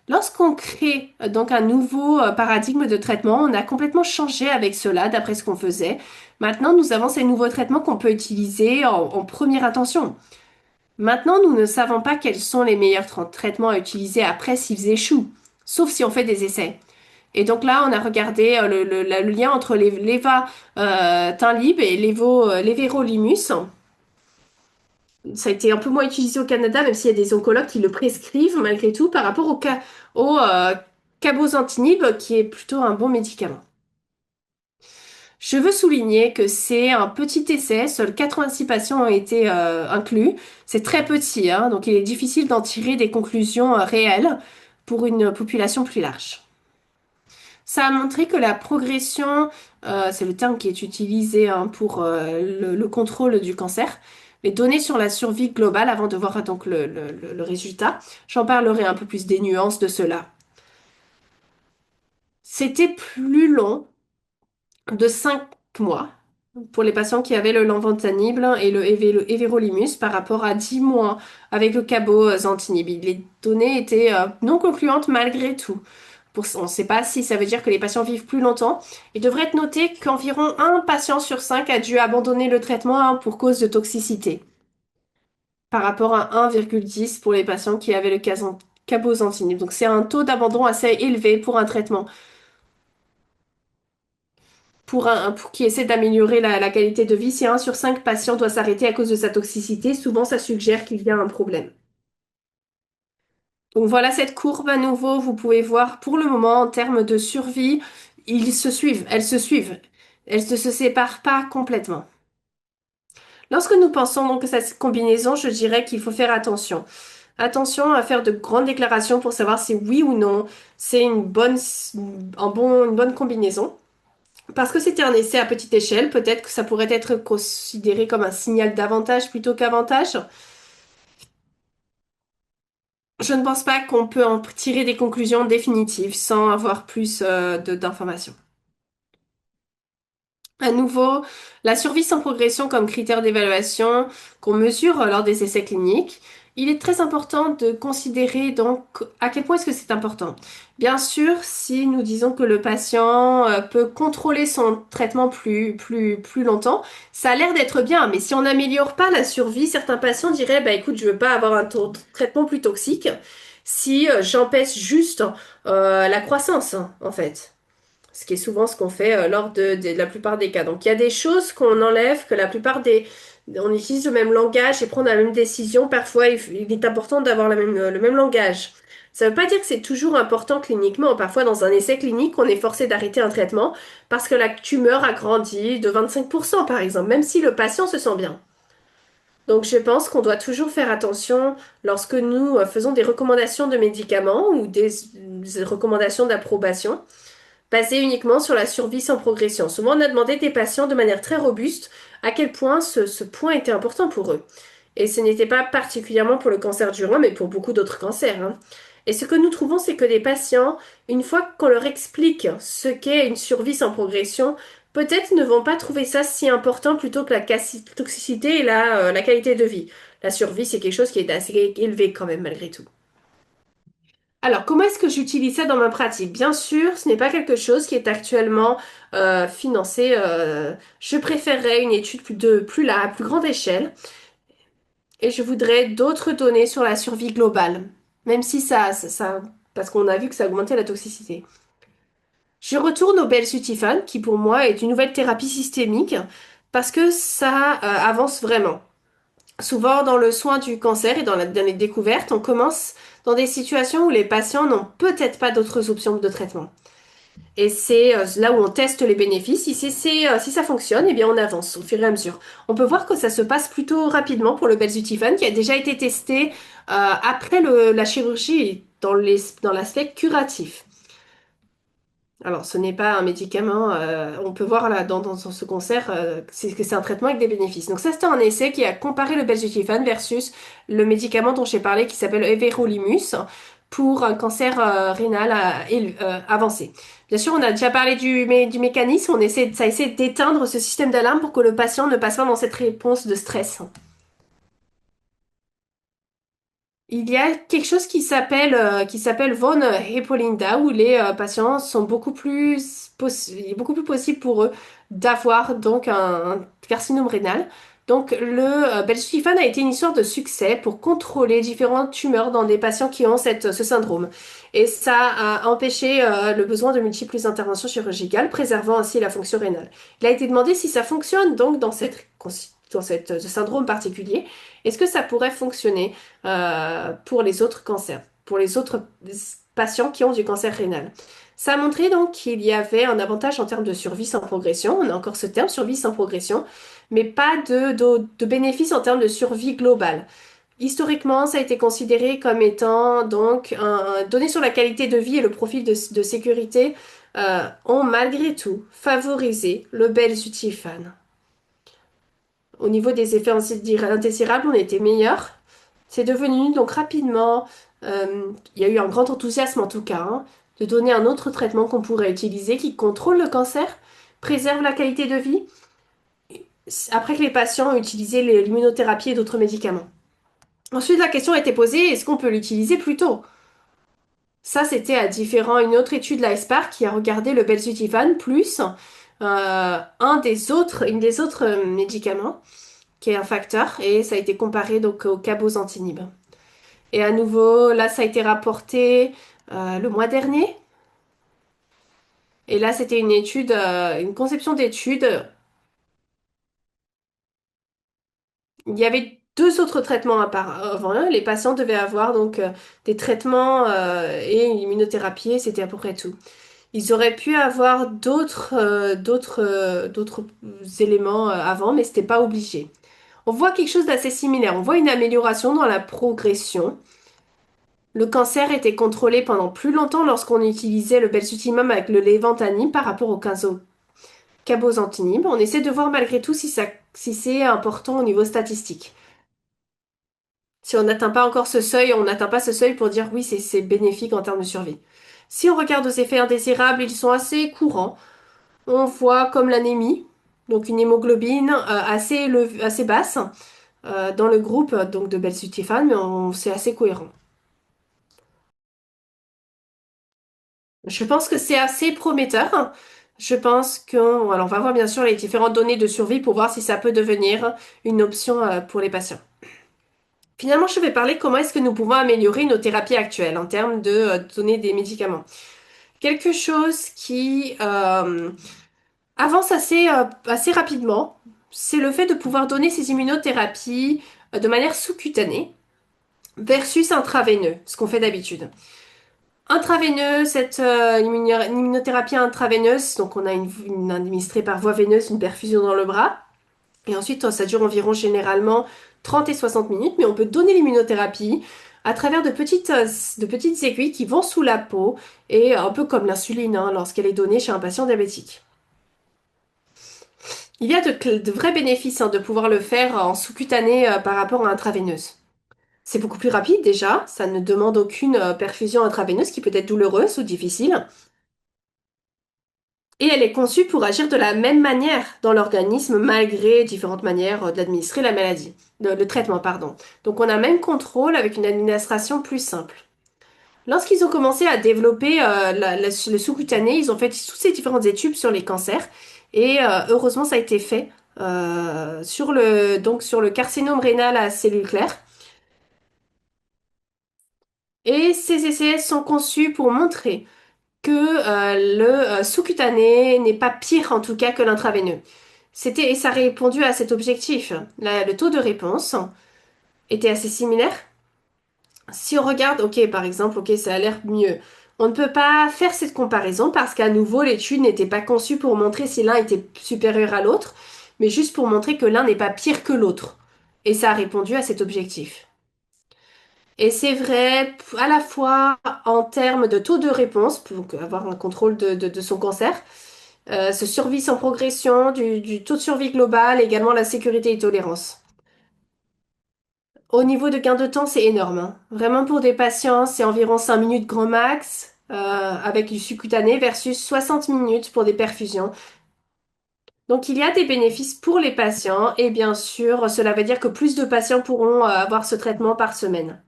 Speaker 1: Lorsqu'on crée donc un nouveau paradigme de traitement, on a complètement changé avec cela d'après ce qu'on faisait. Maintenant, nous avons ces nouveaux traitements qu'on peut utiliser en première intention. Maintenant, nous ne savons pas quels sont les meilleurs traitements à utiliser après s'ils échouent, sauf si on fait des essais. Et donc là, on a regardé le lien entre Tinlib et l'éverolimus. Ça a été un peu moins utilisé au Canada, même s'il y a des oncologues qui le prescrivent malgré tout, par rapport au cabozantinib, qui est plutôt un bon médicament. Je veux souligner que c'est un petit essai, seuls 86 patients ont été inclus. C'est très petit, hein, donc il est difficile d'en tirer des conclusions réelles pour une population plus large. Ça a montré que la progression, c'est le terme qui est utilisé hein, pour le contrôle du cancer, les données sur la survie globale avant de voir donc le résultat. J'en parlerai un peu plus des nuances de cela. C'était plus long de 5 mois pour les patients qui avaient le lenvatinib et le everolimus par rapport à 10 mois avec le cabozantinib. Les données étaient non concluantes malgré tout. On ne sait pas si ça veut dire que les patients vivent plus longtemps. Il devrait être noté qu'environ un patient sur cinq a dû abandonner le traitement hein, pour cause de toxicité. par rapport à 1,10 pour les patients qui avaient le cabozantinib. Donc c'est un taux d'abandon assez élevé pour un traitement. Pour qui essaie d'améliorer la qualité de vie, si 1 sur 5 patients doit s'arrêter à cause de sa toxicité, souvent ça suggère qu'il y a un problème. Donc voilà cette courbe à nouveau, vous pouvez voir pour le moment en termes de survie, ils se suivent, elles se suivent. Elles ne se séparent pas complètement. Lorsque nous pensons donc à cette combinaison, je dirais qu'il faut faire attention. Attention à faire de grandes déclarations pour savoir si oui ou non c'est une bonne combinaison. Parce que c'était un essai à petite échelle, peut-être que ça pourrait être considéré comme un signal d'avantage plutôt qu'avantage. Je ne pense pas qu'on peut en tirer des conclusions définitives sans avoir plus d'informations. À nouveau, la survie sans progression comme critère d'évaluation qu'on mesure lors des essais cliniques, il est très important de considérer donc à quel point est-ce que c'est important. Bien sûr, si nous disons que le patient peut contrôler son traitement plus longtemps, ça a l'air d'être bien, mais si on n'améliore pas la survie, certains patients diraient, bah écoute, je veux pas avoir un traitement plus toxique si j'empêche juste la croissance, en fait. Ce qui est souvent ce qu'on fait lors de la plupart des cas. Donc il y a des choses qu'on enlève, que la plupart des... On utilise le même langage et prendre la même décision. Parfois, il est important d'avoir le même langage. Ça ne veut pas dire que c'est toujours important cliniquement. Parfois, dans un essai clinique, on est forcé d'arrêter un traitement parce que la tumeur a grandi de 25%, par exemple, même si le patient se sent bien. Donc, je pense qu'on doit toujours faire attention lorsque nous faisons des recommandations de médicaments ou des recommandations d'approbation basé uniquement sur la survie sans progression. Souvent, on a demandé des patients de manière très robuste à quel point ce point était important pour eux. Et ce n'était pas particulièrement pour le cancer du rein, mais pour beaucoup d'autres cancers, hein. Et ce que nous trouvons, c'est que les patients, une fois qu'on leur explique ce qu'est une survie sans progression, peut-être ne vont pas trouver ça si important plutôt que la toxicité et la qualité de vie. La survie, c'est quelque chose qui est assez élevé quand même, malgré tout. Alors, comment est-ce que j'utilise ça dans ma pratique? Bien sûr, ce n'est pas quelque chose qui est actuellement financé. Je préférerais une étude à plus grande échelle et je voudrais d'autres données sur la survie globale, même si parce qu'on a vu que ça augmentait la toxicité. Je retourne au belzutifan, qui pour moi est une nouvelle thérapie systémique, parce que ça avance vraiment. Souvent, dans le soin du cancer et dans les découvertes, on commence dans des situations où les patients n'ont peut-être pas d'autres options de traitement. Et c'est là où on teste les bénéfices. Si ça fonctionne, eh bien on avance au fur et à mesure. On peut voir que ça se passe plutôt rapidement pour le belzutifan, qui a déjà été testé après la chirurgie dans l'aspect curatif. Alors, ce n'est pas un médicament. On peut voir là dans ce concert que c'est un traitement avec des bénéfices. Donc ça, c'était un essai qui a comparé le belzutifan versus le médicament dont j'ai parlé qui s'appelle everolimus pour un cancer rénal avancé. Bien sûr, on a déjà parlé du mécanisme. Ça essaie d'éteindre ce système d'alarme pour que le patient ne passe pas dans cette réponse de stress. Il y a quelque chose qui s'appelle von Hippolynda où les patients sont il est beaucoup plus possible pour eux d'avoir donc un carcinome rénal. Donc le belzutifan a été une histoire de succès pour contrôler différentes tumeurs dans des patients qui ont ce syndrome. Et ça a empêché le besoin de multiples interventions chirurgicales, préservant ainsi la fonction rénale. Il a été demandé si ça fonctionne donc dans ce syndrome particulier. Est-ce que ça pourrait fonctionner pour les autres cancers, pour les autres patients qui ont du cancer rénal? Ça a montré donc qu'il y avait un avantage en termes de survie sans progression. On a encore ce terme, survie sans progression, mais pas de bénéfice en termes de survie globale. Historiquement, ça a été considéré comme étant donc donné sur la qualité de vie et le profil de sécurité ont malgré tout favorisé le belzutifan. Au niveau des effets indésirables, on était meilleur. C'est devenu donc rapidement, il y a eu un grand enthousiasme en tout cas, hein, de donner un autre traitement qu'on pourrait utiliser qui contrôle le cancer, préserve la qualité de vie, après que les patients ont utilisé l'immunothérapie et d'autres médicaments. Ensuite, la question a été posée, est-ce qu'on peut l'utiliser plus tôt? Ça, c'était une autre étude, la ESPAR, qui a regardé le belzutifan plus une des autres médicaments. qui est un facteur, et ça a été comparé donc au cabozantinib. Et à nouveau, là, ça a été rapporté le mois dernier. Et là, c'était une étude, une conception d'étude. Il y avait deux autres traitements à part. Avant, les patients devaient avoir donc des traitements et une immunothérapie, et c'était à peu près tout. Ils auraient pu avoir d'autres éléments avant, mais c'était pas obligé. On voit quelque chose d'assez similaire. On voit une amélioration dans la progression. Le cancer était contrôlé pendant plus longtemps lorsqu'on utilisait le belzutimab avec le léventanib par rapport au cabozantinib. On essaie de voir malgré tout si c'est important au niveau statistique. Si on n'atteint pas encore ce seuil, on n'atteint pas ce seuil pour dire oui, c'est bénéfique en termes de survie. Si on regarde aux effets indésirables, ils sont assez courants. On voit comme l'anémie, donc une hémoglobine assez basse dans le groupe donc de belzutifan, mais c'est assez cohérent. Je pense que c'est assez prometteur. Je pense que, alors on va voir bien sûr les différentes données de survie pour voir si ça peut devenir une option pour les patients. Finalement, je vais parler comment est-ce que nous pouvons améliorer nos thérapies actuelles en termes de donner des médicaments. Quelque chose qui avance assez rapidement, c'est le fait de pouvoir donner ces immunothérapies de manière sous-cutanée versus intraveineux, ce qu'on fait d'habitude. Intraveineux, cette immunothérapie intraveineuse, donc on a une administrée par voie veineuse, une perfusion dans le bras, et ensuite ça dure environ généralement 30 et 60 minutes, mais on peut donner l'immunothérapie à travers de petites aiguilles qui vont sous la peau, et un peu comme l'insuline lorsqu'elle est donnée chez un patient diabétique. Il y a de vrais bénéfices de pouvoir le faire en sous-cutané par rapport à intraveineuse. C'est beaucoup plus rapide déjà, ça ne demande aucune perfusion intraveineuse qui peut être douloureuse ou difficile. Et elle est conçue pour agir de la même manière dans l'organisme malgré différentes manières d'administrer la maladie, le traitement, pardon. Donc on a même contrôle avec une administration plus simple. Lorsqu'ils ont commencé à développer le sous-cutané, ils ont fait toutes ces différentes études sur les cancers et heureusement ça a été fait sur le carcinome rénal à cellules claires. Et ces essais sont conçus pour montrer que le sous-cutané n'est pas pire en tout cas que l'intraveineux. Et ça a répondu à cet objectif. Le taux de réponse était assez similaire. Si on regarde, ok, par exemple, ok, ça a l'air mieux. On ne peut pas faire cette comparaison parce qu'à nouveau, l'étude n'était pas conçue pour montrer si l'un était supérieur à l'autre, mais juste pour montrer que l'un n'est pas pire que l'autre. Et ça a répondu à cet objectif. Et c'est vrai à la fois en termes de taux de réponse, pour avoir un contrôle de son cancer, ce survie sans progression, du taux de survie global, également la sécurité et tolérance. Au niveau de gain de temps, c'est énorme, hein. Vraiment pour des patients, c'est environ 5 minutes grand max avec du subcutané versus 60 minutes pour des perfusions. Donc il y a des bénéfices pour les patients et bien sûr, cela veut dire que plus de patients pourront avoir ce traitement par semaine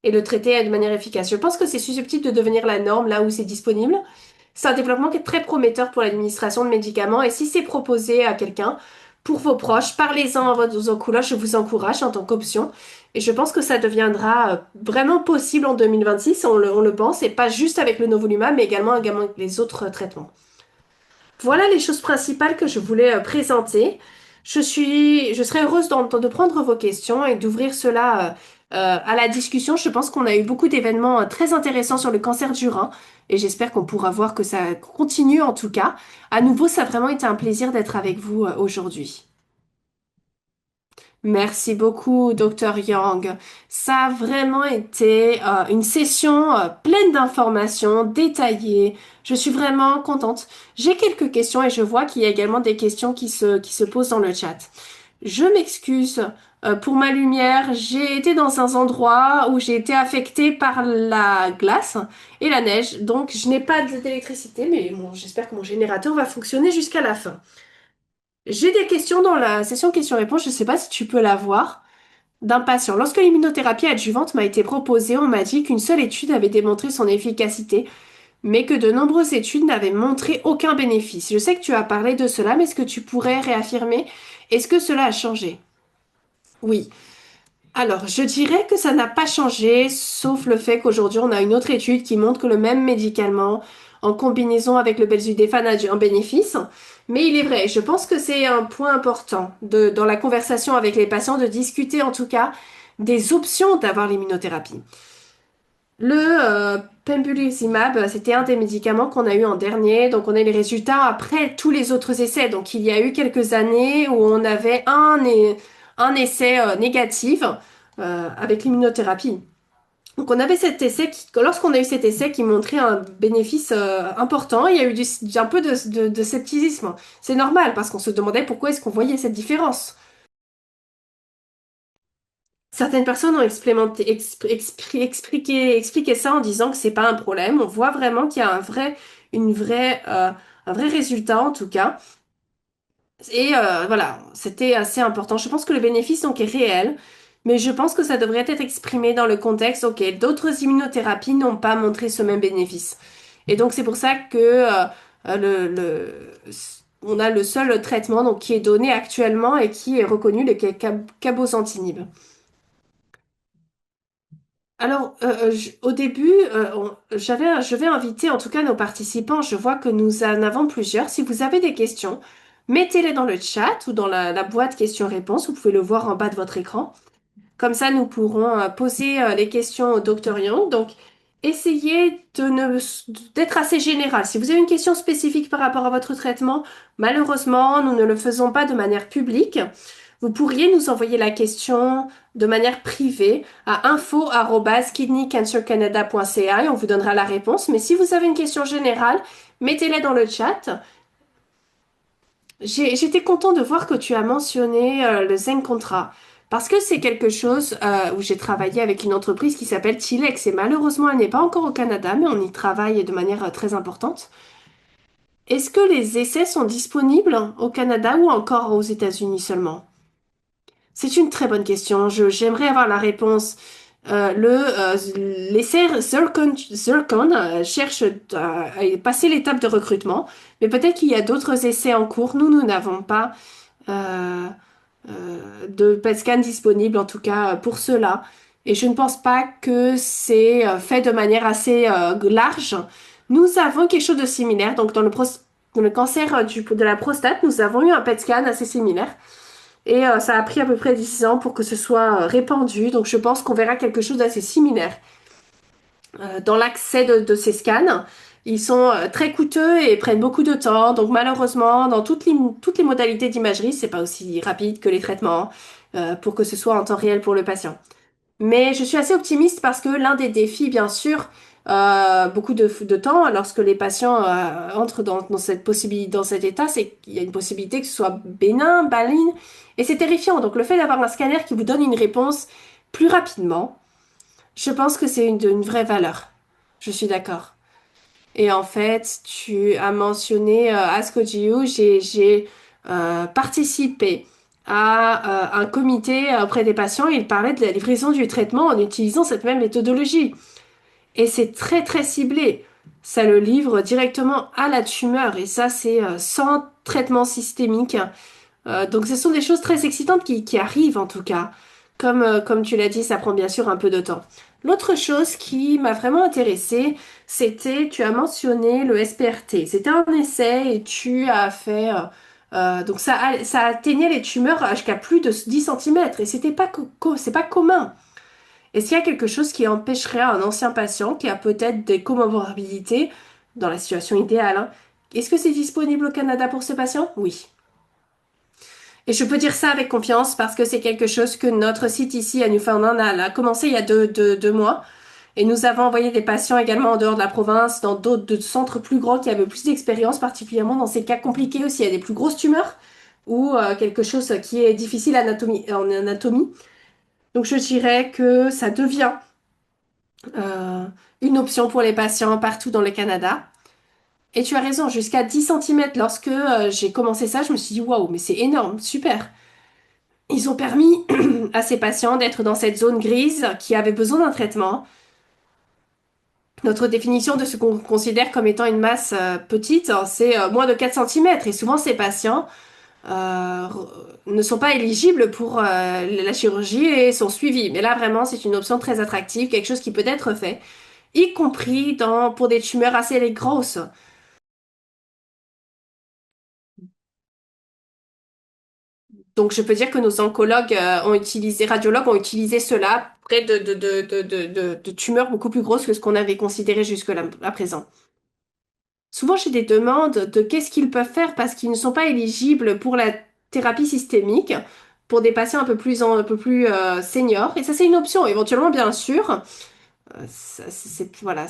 Speaker 1: et le traiter de manière efficace. Je pense que c'est susceptible de devenir la norme là où c'est disponible. C'est un développement qui est très prometteur pour l'administration de médicaments et si c'est proposé à quelqu'un, pour vos proches, parlez-en à vos encourages, je vous encourage en tant qu'option. Et je pense que ça deviendra vraiment possible en 2026, on le pense, et pas juste avec le Novolumab, mais également avec les autres traitements. Voilà les choses principales que je voulais présenter. Je serais heureuse de prendre vos questions et d'ouvrir cela à la discussion. Je pense qu'on a eu beaucoup d'événements très intéressants sur le cancer du rein et j'espère qu'on pourra voir que ça continue en tout cas. À nouveau, ça a vraiment été un plaisir d'être avec vous aujourd'hui. Merci beaucoup, Dr. Yang. Ça a vraiment été une session pleine d'informations, détaillées. Je suis vraiment contente. J'ai quelques questions et je vois qu'il y a également des questions qui se posent dans le chat. Je m'excuse pour ma lumière. J'ai été dans un endroit où j'ai été affectée par la glace et la neige. Donc, je n'ai pas d'électricité, mais bon, j'espère que mon générateur va fonctionner jusqu'à la fin. J'ai des questions dans la session questions-réponses, je ne sais pas si tu peux la voir, d'un patient. Lorsque l'immunothérapie adjuvante m'a été proposée, on m'a dit qu'une seule étude avait démontré son efficacité, mais que de nombreuses études n'avaient montré aucun bénéfice. Je sais que tu as parlé de cela, mais est-ce que tu pourrais réaffirmer? Est-ce que cela a changé? Oui. Alors, je dirais que ça n'a pas changé, sauf le fait qu'aujourd'hui, on a une autre étude qui montre que le même médicament, en combinaison avec le belzudéfan, a un bénéfice. Mais il est vrai, je pense que c'est un point important dans la conversation avec les patients de discuter en tout cas des options d'avoir l'immunothérapie. Le pembrolizumab, c'était un des médicaments qu'on a eu en dernier, donc on a les résultats après tous les autres essais. Donc il y a eu quelques années où on avait un essai négatif avec l'immunothérapie. Donc on avait cet essai lorsqu'on a eu cet essai qui montrait un bénéfice important, il y a eu un peu de scepticisme. C'est normal parce qu'on se demandait pourquoi est-ce qu'on voyait cette différence. Certaines personnes ont expliqué ça en disant que c'est pas un problème. On voit vraiment qu'il y a un vrai résultat en tout cas. Et voilà, c'était assez important. Je pense que le bénéfice donc est réel, mais je pense que ça devrait être exprimé dans le contexte. Ok, d'autres immunothérapies n'ont pas montré ce même bénéfice. Et donc c'est pour ça que on a le seul traitement donc qui est donné actuellement et qui est reconnu, le cabozantinib. Alors, au début, je vais inviter en tout cas nos participants. Je vois que nous en avons plusieurs. Si vous avez des questions, mettez-les dans le chat ou dans la boîte questions-réponses. Vous pouvez le voir en bas de votre écran. Comme ça, nous pourrons poser les questions au docteur Young. Donc, essayez d'être assez général. Si vous avez une question spécifique par rapport à votre traitement, malheureusement, nous ne le faisons pas de manière publique. Vous pourriez nous envoyer la question de manière privée à info@kidneycancercanada.ca et on vous donnera la réponse. Mais si vous avez une question générale, mettez-la dans le chat. J'étais content de voir que tu as mentionné le Zen Contra parce que c'est quelque chose où j'ai travaillé avec une entreprise qui s'appelle Tilex et malheureusement elle n'est pas encore au Canada mais on y travaille de manière très importante. Est-ce que les essais sont disponibles au Canada ou encore aux États-Unis seulement? C'est une très bonne question. J'aimerais avoir la réponse. L'essai Zircon cherche à passer l'étape de recrutement, mais peut-être qu'il y a d'autres essais en cours. Nous n'avons pas euh, de PET scan disponible, en tout cas pour cela. Et je ne pense pas que c'est fait de manière assez large. Nous avons quelque chose de similaire. Donc, dans le cancer de la prostate, nous avons eu un PET scan assez similaire. Et ça a pris à peu près 10 ans pour que ce soit répandu. Donc, je pense qu'on verra quelque chose d'assez similaire dans l'accès de ces scans. Ils sont très coûteux et prennent beaucoup de temps. Donc malheureusement, dans toutes les modalités d'imagerie, c'est pas aussi rapide que les traitements pour que ce soit en temps réel pour le patient. Mais je suis assez optimiste parce que l'un des défis, bien sûr, beaucoup de temps lorsque les patients entrent dans cette possibilité, dans cet état, c'est qu'il y a une possibilité que ce soit bénin, maligne, et c'est terrifiant. Donc le fait d'avoir un scanner qui vous donne une réponse plus rapidement, je pense que c'est une vraie valeur. Je suis d'accord. Et en fait, tu as mentionné ASCO-GU, j'ai participé à un comité auprès des patients et il parlait de la livraison du traitement en utilisant cette même méthodologie. Et c'est très très ciblé. Ça le livre directement à la tumeur et ça c'est sans traitement systémique. Donc ce sont des choses très excitantes qui arrivent en tout cas. Comme tu l'as dit, ça prend bien sûr un peu de temps. L'autre chose qui m'a vraiment intéressée, c'était, tu as mentionné le SPRT. C'était un essai et tu as fait... donc ça atteignait les tumeurs jusqu'à plus de 10 centimètres et c'était pas, c'est pas commun. Est-ce qu'il y a quelque chose qui empêcherait un ancien patient qui a peut-être des comorbidités, dans la situation idéale, hein, est-ce que c'est disponible au Canada pour ce patient? Oui. Et je peux dire ça avec confiance parce que c'est quelque chose que notre site ici à Newfoundland a commencé il y a deux mois. Et nous avons envoyé des patients également en dehors de la province, dans d'autres centres plus grands qui avaient plus d'expérience, particulièrement dans ces cas compliqués aussi. Il y a des plus grosses tumeurs ou quelque chose qui est difficile en anatomie. Donc je dirais que ça devient euh, une option pour les patients partout dans le Canada. Et tu as raison, jusqu'à 10 centimètres. Lorsque j'ai commencé ça, je me suis dit, waouh, mais c'est énorme, super. Ils ont permis à ces patients d'être dans cette zone grise qui avait besoin d'un traitement. Notre définition de ce qu'on considère comme étant une masse petite, hein, c'est moins de 4 centimètres. Et souvent, ces patients ne sont pas éligibles pour la chirurgie et sont suivis. Mais là, vraiment, c'est une option très attractive, quelque chose qui peut être fait, y compris pour des tumeurs assez grosses. Donc, je peux dire que nos oncologues radiologues ont utilisé cela près de tumeurs beaucoup plus grosses que ce qu'on avait considéré jusque-là à présent. Souvent, j'ai des demandes de qu'est-ce qu'ils peuvent faire parce qu'ils ne sont pas éligibles pour la thérapie systémique pour des patients un peu plus seniors. Et ça, c'est une option. Éventuellement, bien sûr, voilà,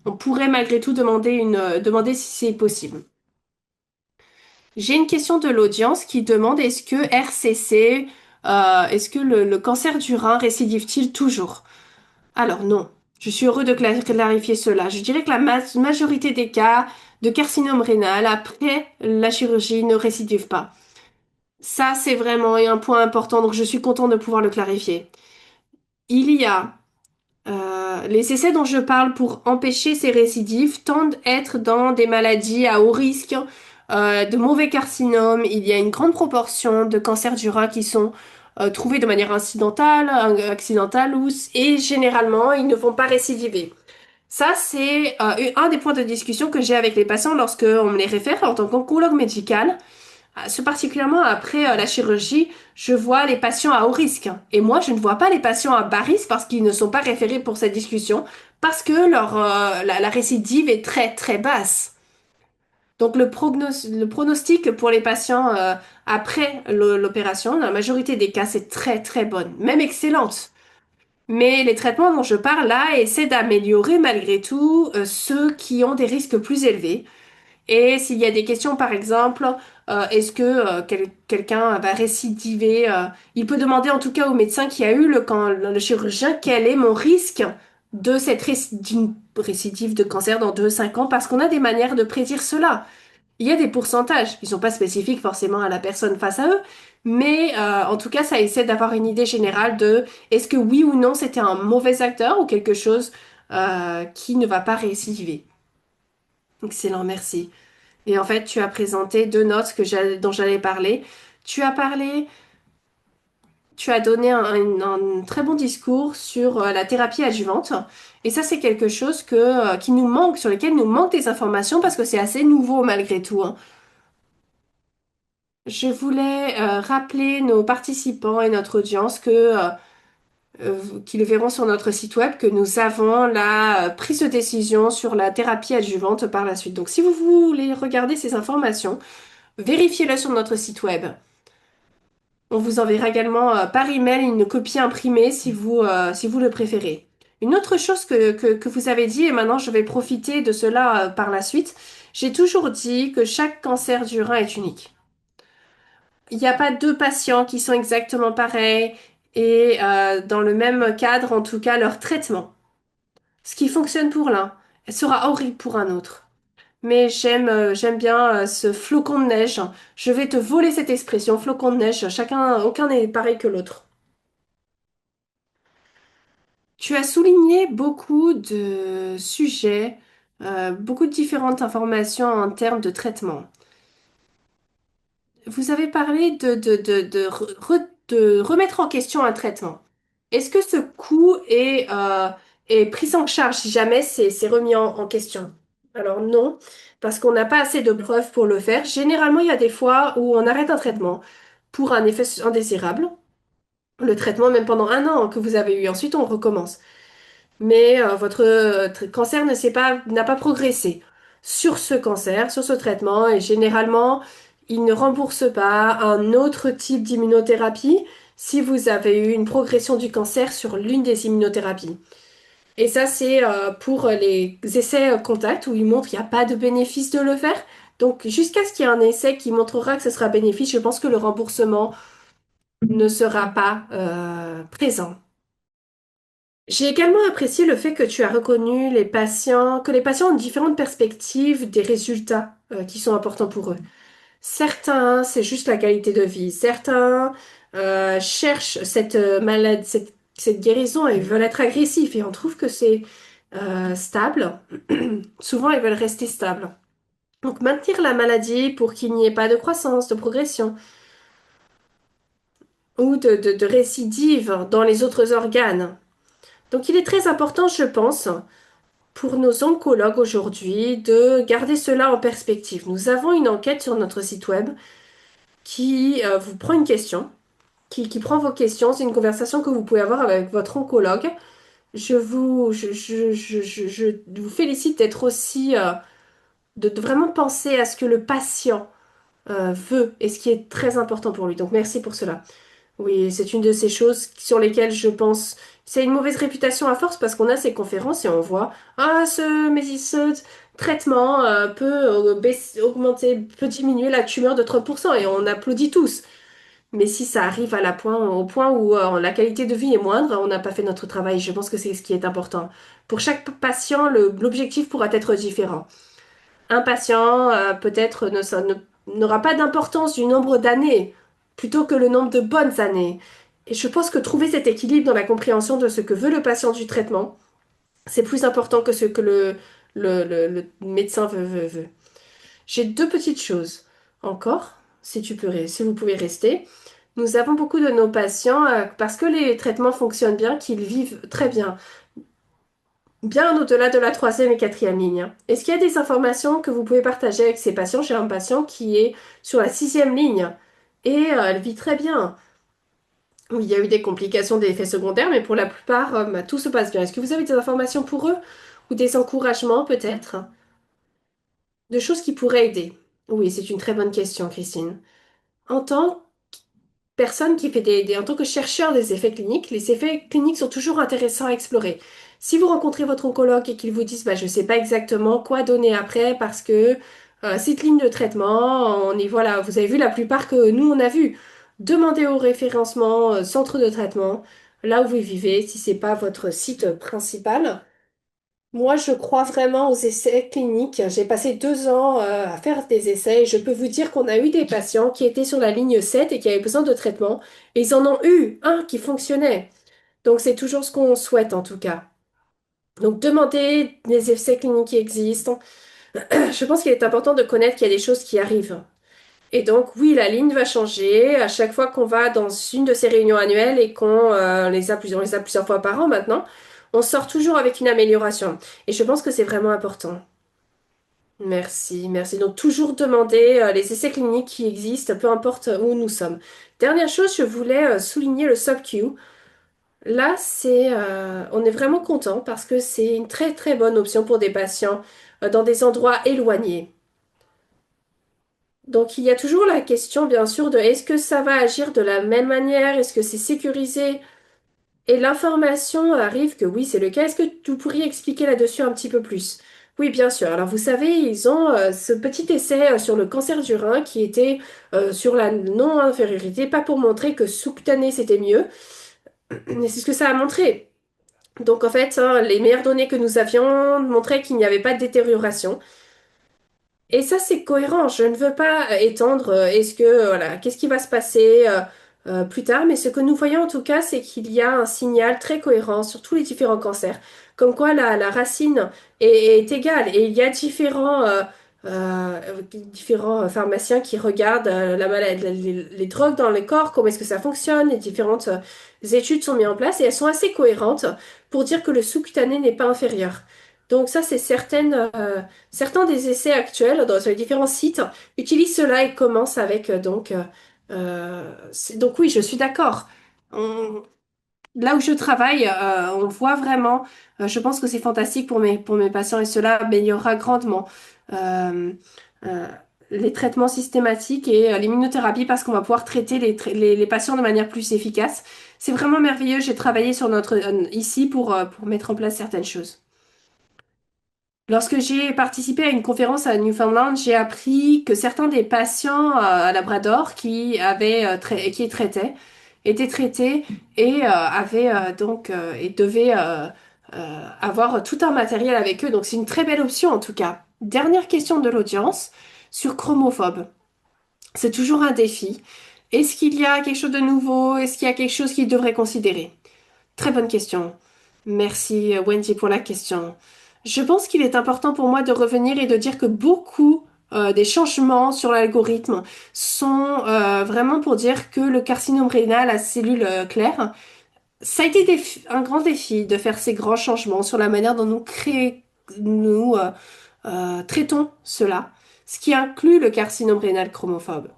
Speaker 1: on pourrait malgré tout demander si c'est possible. J'ai une question de l'audience qui demande est-ce que RCC, est-ce que le cancer du rein récidive-t-il toujours? Alors non, je suis heureux de clarifier cela. Je dirais que la majorité des cas de carcinome rénal après la chirurgie ne récidivent pas. Ça, c'est vraiment un point important, donc je suis contente de pouvoir le clarifier. Il y a les essais dont je parle pour empêcher ces récidives tendent à être dans des maladies à haut risque, de mauvais carcinomes. Il y a une grande proportion de cancers du rein qui sont trouvés de manière accidentale et généralement, ils ne vont pas récidiver. Ça, c'est un des points de discussion que j'ai avec les patients lorsque on me les réfère en tant qu'oncologue médical. Particulièrement après la chirurgie, je vois les patients à haut risque. Et moi, je ne vois pas les patients à bas risque parce qu'ils ne sont pas référés pour cette discussion, parce que la récidive est très très basse. Donc le pronostic pour les patients après l'opération, dans la majorité des cas, c'est très très bonne, même excellente. Mais les traitements dont je parle là essaient d'améliorer malgré tout ceux qui ont des risques plus élevés. Et s'il y a des questions, par exemple, est-ce que quelqu'un va récidiver, il peut demander en tout cas au médecin qui a eu le chirurgien quel est mon risque de d'une récidive de cancer dans 2 5 ans, parce qu'on a des manières de prédire cela. Il y a des pourcentages qui sont pas spécifiques forcément à la personne face à eux, mais en tout cas, ça essaie d'avoir une idée générale de est-ce que oui ou non c'était un mauvais acteur ou quelque chose qui ne va pas récidiver. Excellent, merci. Et en fait, tu as présenté deux notes dont j'allais parler. Tu as parlé, tu as donné un très bon discours sur la thérapie adjuvante. Et ça, c'est quelque chose qui nous manque, sur lequel nous manque des informations parce que c'est assez nouveau malgré tout, hein. Je voulais rappeler nos participants et notre audience qui le verront sur notre site web, que nous avons la prise de décision sur la thérapie adjuvante par la suite. Donc, si vous voulez regarder ces informations, vérifiez-le sur notre site web. On vous enverra également par email une copie imprimée si vous le préférez. Une autre chose que vous avez dit, et maintenant je vais profiter de cela par la suite, j'ai toujours dit que chaque cancer du rein est unique. Il n'y a pas deux patients qui sont exactement pareils et dans le même cadre, en tout cas, leur traitement. Ce qui fonctionne pour l'un sera horrible pour un autre. Mais j'aime bien ce flocon de neige. Je vais te voler cette expression, flocon de neige. Aucun n'est pareil que l'autre. Tu as souligné beaucoup de sujets, beaucoup de différentes informations en termes de traitement. Vous avez parlé de remettre en question un traitement. Est-ce que ce coût est pris en charge si jamais c'est remis en question? Alors non, parce qu'on n'a pas assez de preuves pour le faire. Généralement, il y a des fois où on arrête un traitement pour un effet indésirable. Le traitement, même pendant 1 an que vous avez eu, ensuite on recommence. Mais votre cancer n'a pas progressé sur ce cancer, sur ce traitement, et généralement, il ne rembourse pas un autre type d'immunothérapie si vous avez eu une progression du cancer sur l'une des immunothérapies. Et ça, c'est pour les essais contact où ils montrent qu'il n'y a pas de bénéfice de le faire. Donc, jusqu'à ce qu'il y ait un essai qui montrera que ce sera bénéfique, je pense que le remboursement ne sera pas présent. J'ai également apprécié le fait que tu as reconnu que les patients ont différentes perspectives des résultats qui sont importants pour eux. Certains, c'est juste la qualité de vie. Certains cherchent cette guérison et veulent être agressifs et on trouve que c'est stable. Souvent, ils veulent rester stables. Donc maintenir la maladie pour qu'il n'y ait pas de croissance, de progression ou de récidive dans les autres organes. Donc il est très important, je pense, pour nos oncologues aujourd'hui de garder cela en perspective. Nous avons une enquête sur notre site web qui vous prend une question, qui prend vos questions. C'est une conversation que vous pouvez avoir avec votre oncologue. Je vous félicite d'être aussi, de vraiment penser à ce que le patient veut et ce qui est très important pour lui. Donc merci pour cela. Oui, c'est une de ces choses sur lesquelles je pense. C'est une mauvaise réputation à force parce qu'on a ces conférences et on voit, ah, ce traitement peut peut diminuer la tumeur de 30% et on applaudit tous. Mais si ça arrive au point où la qualité de vie est moindre, on n'a pas fait notre travail. Je pense que c'est ce qui est important. Pour chaque patient, l'objectif pourra être différent. Un patient peut-être n'aura pas d'importance du nombre d'années plutôt que le nombre de bonnes années. Et je pense que trouver cet équilibre dans la compréhension de ce que veut le patient du traitement, c'est plus important que ce que le médecin veut. J'ai deux petites choses encore, si vous pouvez rester. Nous avons beaucoup de nos patients, parce que les traitements fonctionnent bien, qu'ils vivent très bien, bien au-delà de la troisième et quatrième ligne. Est-ce qu'il y a des informations que vous pouvez partager avec ces patients? J'ai un patient qui est sur la sixième ligne et elle vit très bien. Oui, il y a eu des complications, des effets secondaires, mais pour la plupart, bah, tout se passe bien. Est-ce que vous avez des informations pour eux ou des encouragements peut-être de choses qui pourraient aider? Oui, c'est une très bonne question, Christine. En tant personne qui fait en tant que chercheur des effets cliniques, les effets cliniques sont toujours intéressants à explorer. Si vous rencontrez votre oncologue et qu'il vous dise, bah, je ne sais pas exactement quoi donner après parce que cette ligne de traitement, on y voilà, vous avez vu la plupart que nous on a vu. Demandez au référencement centre de traitement, là où vous vivez, si c'est pas votre site principal. Moi, je crois vraiment aux essais cliniques. J'ai passé 2 ans à faire des essais et je peux vous dire qu'on a eu des patients qui étaient sur la ligne 7 et qui avaient besoin de traitement et ils en ont eu un qui fonctionnait. Donc, c'est toujours ce qu'on souhaite en tout cas. Donc, demandez des essais cliniques qui existent. Je pense qu'il est important de connaître qu'il y a des choses qui arrivent. Et donc, oui, la ligne va changer à chaque fois qu'on va dans une de ces réunions annuelles et qu'on on les a plusieurs fois par an maintenant. On sort toujours avec une amélioration. Et je pense que c'est vraiment important. Merci, merci. Donc, toujours demander les essais cliniques qui existent, peu importe où nous sommes. Dernière chose, je voulais souligner le sub-Q. Là, on est vraiment content parce que c'est une très très bonne option pour des patients dans des endroits éloignés. Donc, il y a toujours la question, bien sûr, de est-ce que ça va agir de la même manière? Est-ce que c'est sécurisé? Et l'information arrive que oui, c'est le cas. Est-ce que vous pourriez expliquer là-dessus un petit peu plus? Oui, bien sûr. Alors, vous savez, ils ont ce petit essai sur le cancer du rein qui était sur la non-infériorité, pas pour montrer que sous-cutané c'était mieux, mais c'est ce que ça a montré. Donc, en fait, hein, les meilleures données que nous avions montraient qu'il n'y avait pas de détérioration. Et ça, c'est cohérent. Je ne veux pas étendre, est-ce que, voilà, qu'est-ce qui va se passer plus tard, mais ce que nous voyons en tout cas, c'est qu'il y a un signal très cohérent sur tous les différents cancers, comme quoi la racine est égale. Et il y a différents pharmaciens qui regardent la maladie, les drogues dans le corps, comment est-ce que ça fonctionne, les différentes études sont mises en place et elles sont assez cohérentes pour dire que le sous-cutané n'est pas inférieur. Donc ça, c'est certains des essais actuels sur les différents sites utilisent cela et commencent avec donc oui, je suis d'accord. On- Là où je travaille, on voit vraiment, je pense que c'est fantastique pour mes patients et cela améliorera grandement euh, euh, les traitements systématiques et l'immunothérapie parce qu'on va pouvoir traiter les patients de manière plus efficace. C'est vraiment merveilleux. J'ai travaillé sur ici pour mettre en place certaines choses. Lorsque j'ai participé à une conférence à Newfoundland, j'ai appris que certains des patients à Labrador qui traitaient étaient traités et avaient et devaient avoir tout un matériel avec eux. Donc c'est une très belle option en tout cas. Dernière question de l'audience sur chromophobe. C'est toujours un défi. Est-ce qu'il y a quelque chose de nouveau? Est-ce qu'il y a quelque chose qu'ils devraient considérer? Très bonne question. Merci Wendy pour la question. Je pense qu'il est important pour moi de revenir et de dire que beaucoup des changements sur l'algorithme sont vraiment pour dire que le carcinome rénal à cellules claires, ça a été un grand défi de faire ces grands changements sur la manière dont nous traitons cela, ce qui inclut le carcinome rénal chromophobe.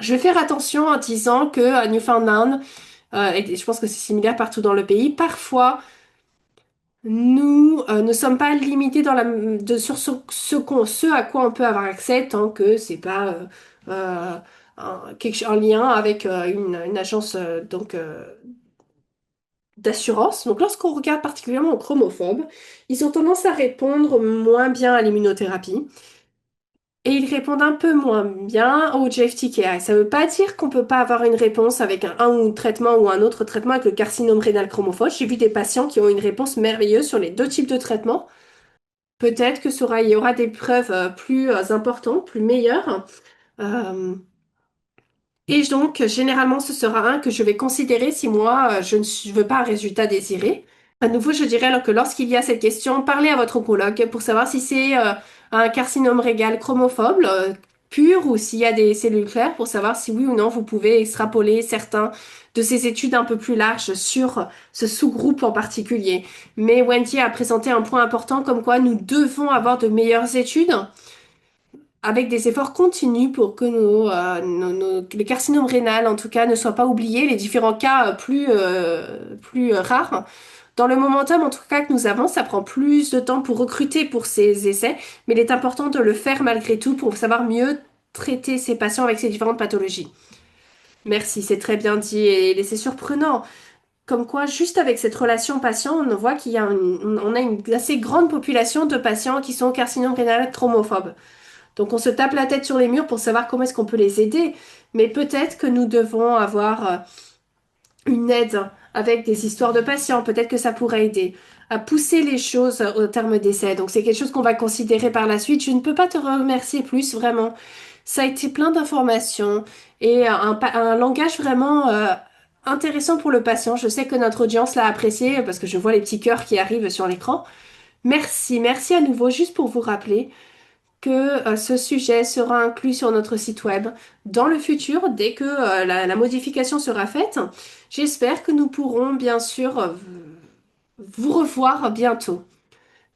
Speaker 1: Je vais faire attention en disant que à Newfoundland, et je pense que c'est similaire partout dans le pays, parfois nous ne sommes pas limités sur ce à quoi on peut avoir accès tant que c'est pas un lien avec une agence d'assurance. Donc lorsqu'on regarde particulièrement aux chromophobes, ils ont tendance à répondre moins bien à l'immunothérapie. Et ils répondent un peu moins bien au GFTKI. Ça ne veut pas dire qu'on ne peut pas avoir une réponse avec un ou traitement ou un autre traitement avec le carcinome rénal chromophobe. J'ai vu des patients qui ont une réponse merveilleuse sur les deux types de traitements. Peut-être que il y aura des preuves plus importantes, plus meilleures. Euh, et donc, généralement, ce sera un que je vais considérer si moi, je ne veux pas un résultat désiré. À nouveau, je dirais alors que lorsqu'il y a cette question, parlez à votre oncologue pour savoir si c'est un carcinome régal chromophobe pur ou s'il y a des cellules claires pour savoir si oui ou non vous pouvez extrapoler certains de ces études un peu plus larges sur ce sous-groupe en particulier. Mais Wendy a présenté un point important comme quoi nous devons avoir de meilleures études avec des efforts continus pour que les carcinomes rénales, en tout cas, ne soient pas oubliés, les différents cas plus rares. Dans le momentum, en tout cas, que nous avons, ça prend plus de temps pour recruter pour ces essais, mais il est important de le faire malgré tout pour savoir mieux traiter ces patients avec ces différentes pathologies. Merci, c'est très bien dit et c'est surprenant. Comme quoi, juste avec cette relation patient, on voit qu'il y a on a une assez grande population de patients qui sont carcinomes rénal chromophobes. Donc on se tape la tête sur les murs pour savoir comment est-ce qu'on peut les aider, mais peut-être que nous devons avoir une aide avec des histoires de patients, peut-être que ça pourrait aider à pousser les choses au terme d'essai. Donc c'est quelque chose qu'on va considérer par la suite. Je ne peux pas te remercier plus, vraiment. Ça a été plein d'informations et un langage vraiment intéressant pour le patient. Je sais que notre audience l'a apprécié parce que je vois les petits cœurs qui arrivent sur l'écran. Merci, merci à nouveau, juste pour vous rappeler que ce sujet sera inclus sur notre site web dans le futur, dès que la modification sera faite. J'espère que nous pourrons bien sûr vous revoir bientôt.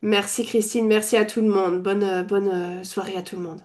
Speaker 1: Merci Christine, merci à tout le monde. Bonne soirée à tout le monde.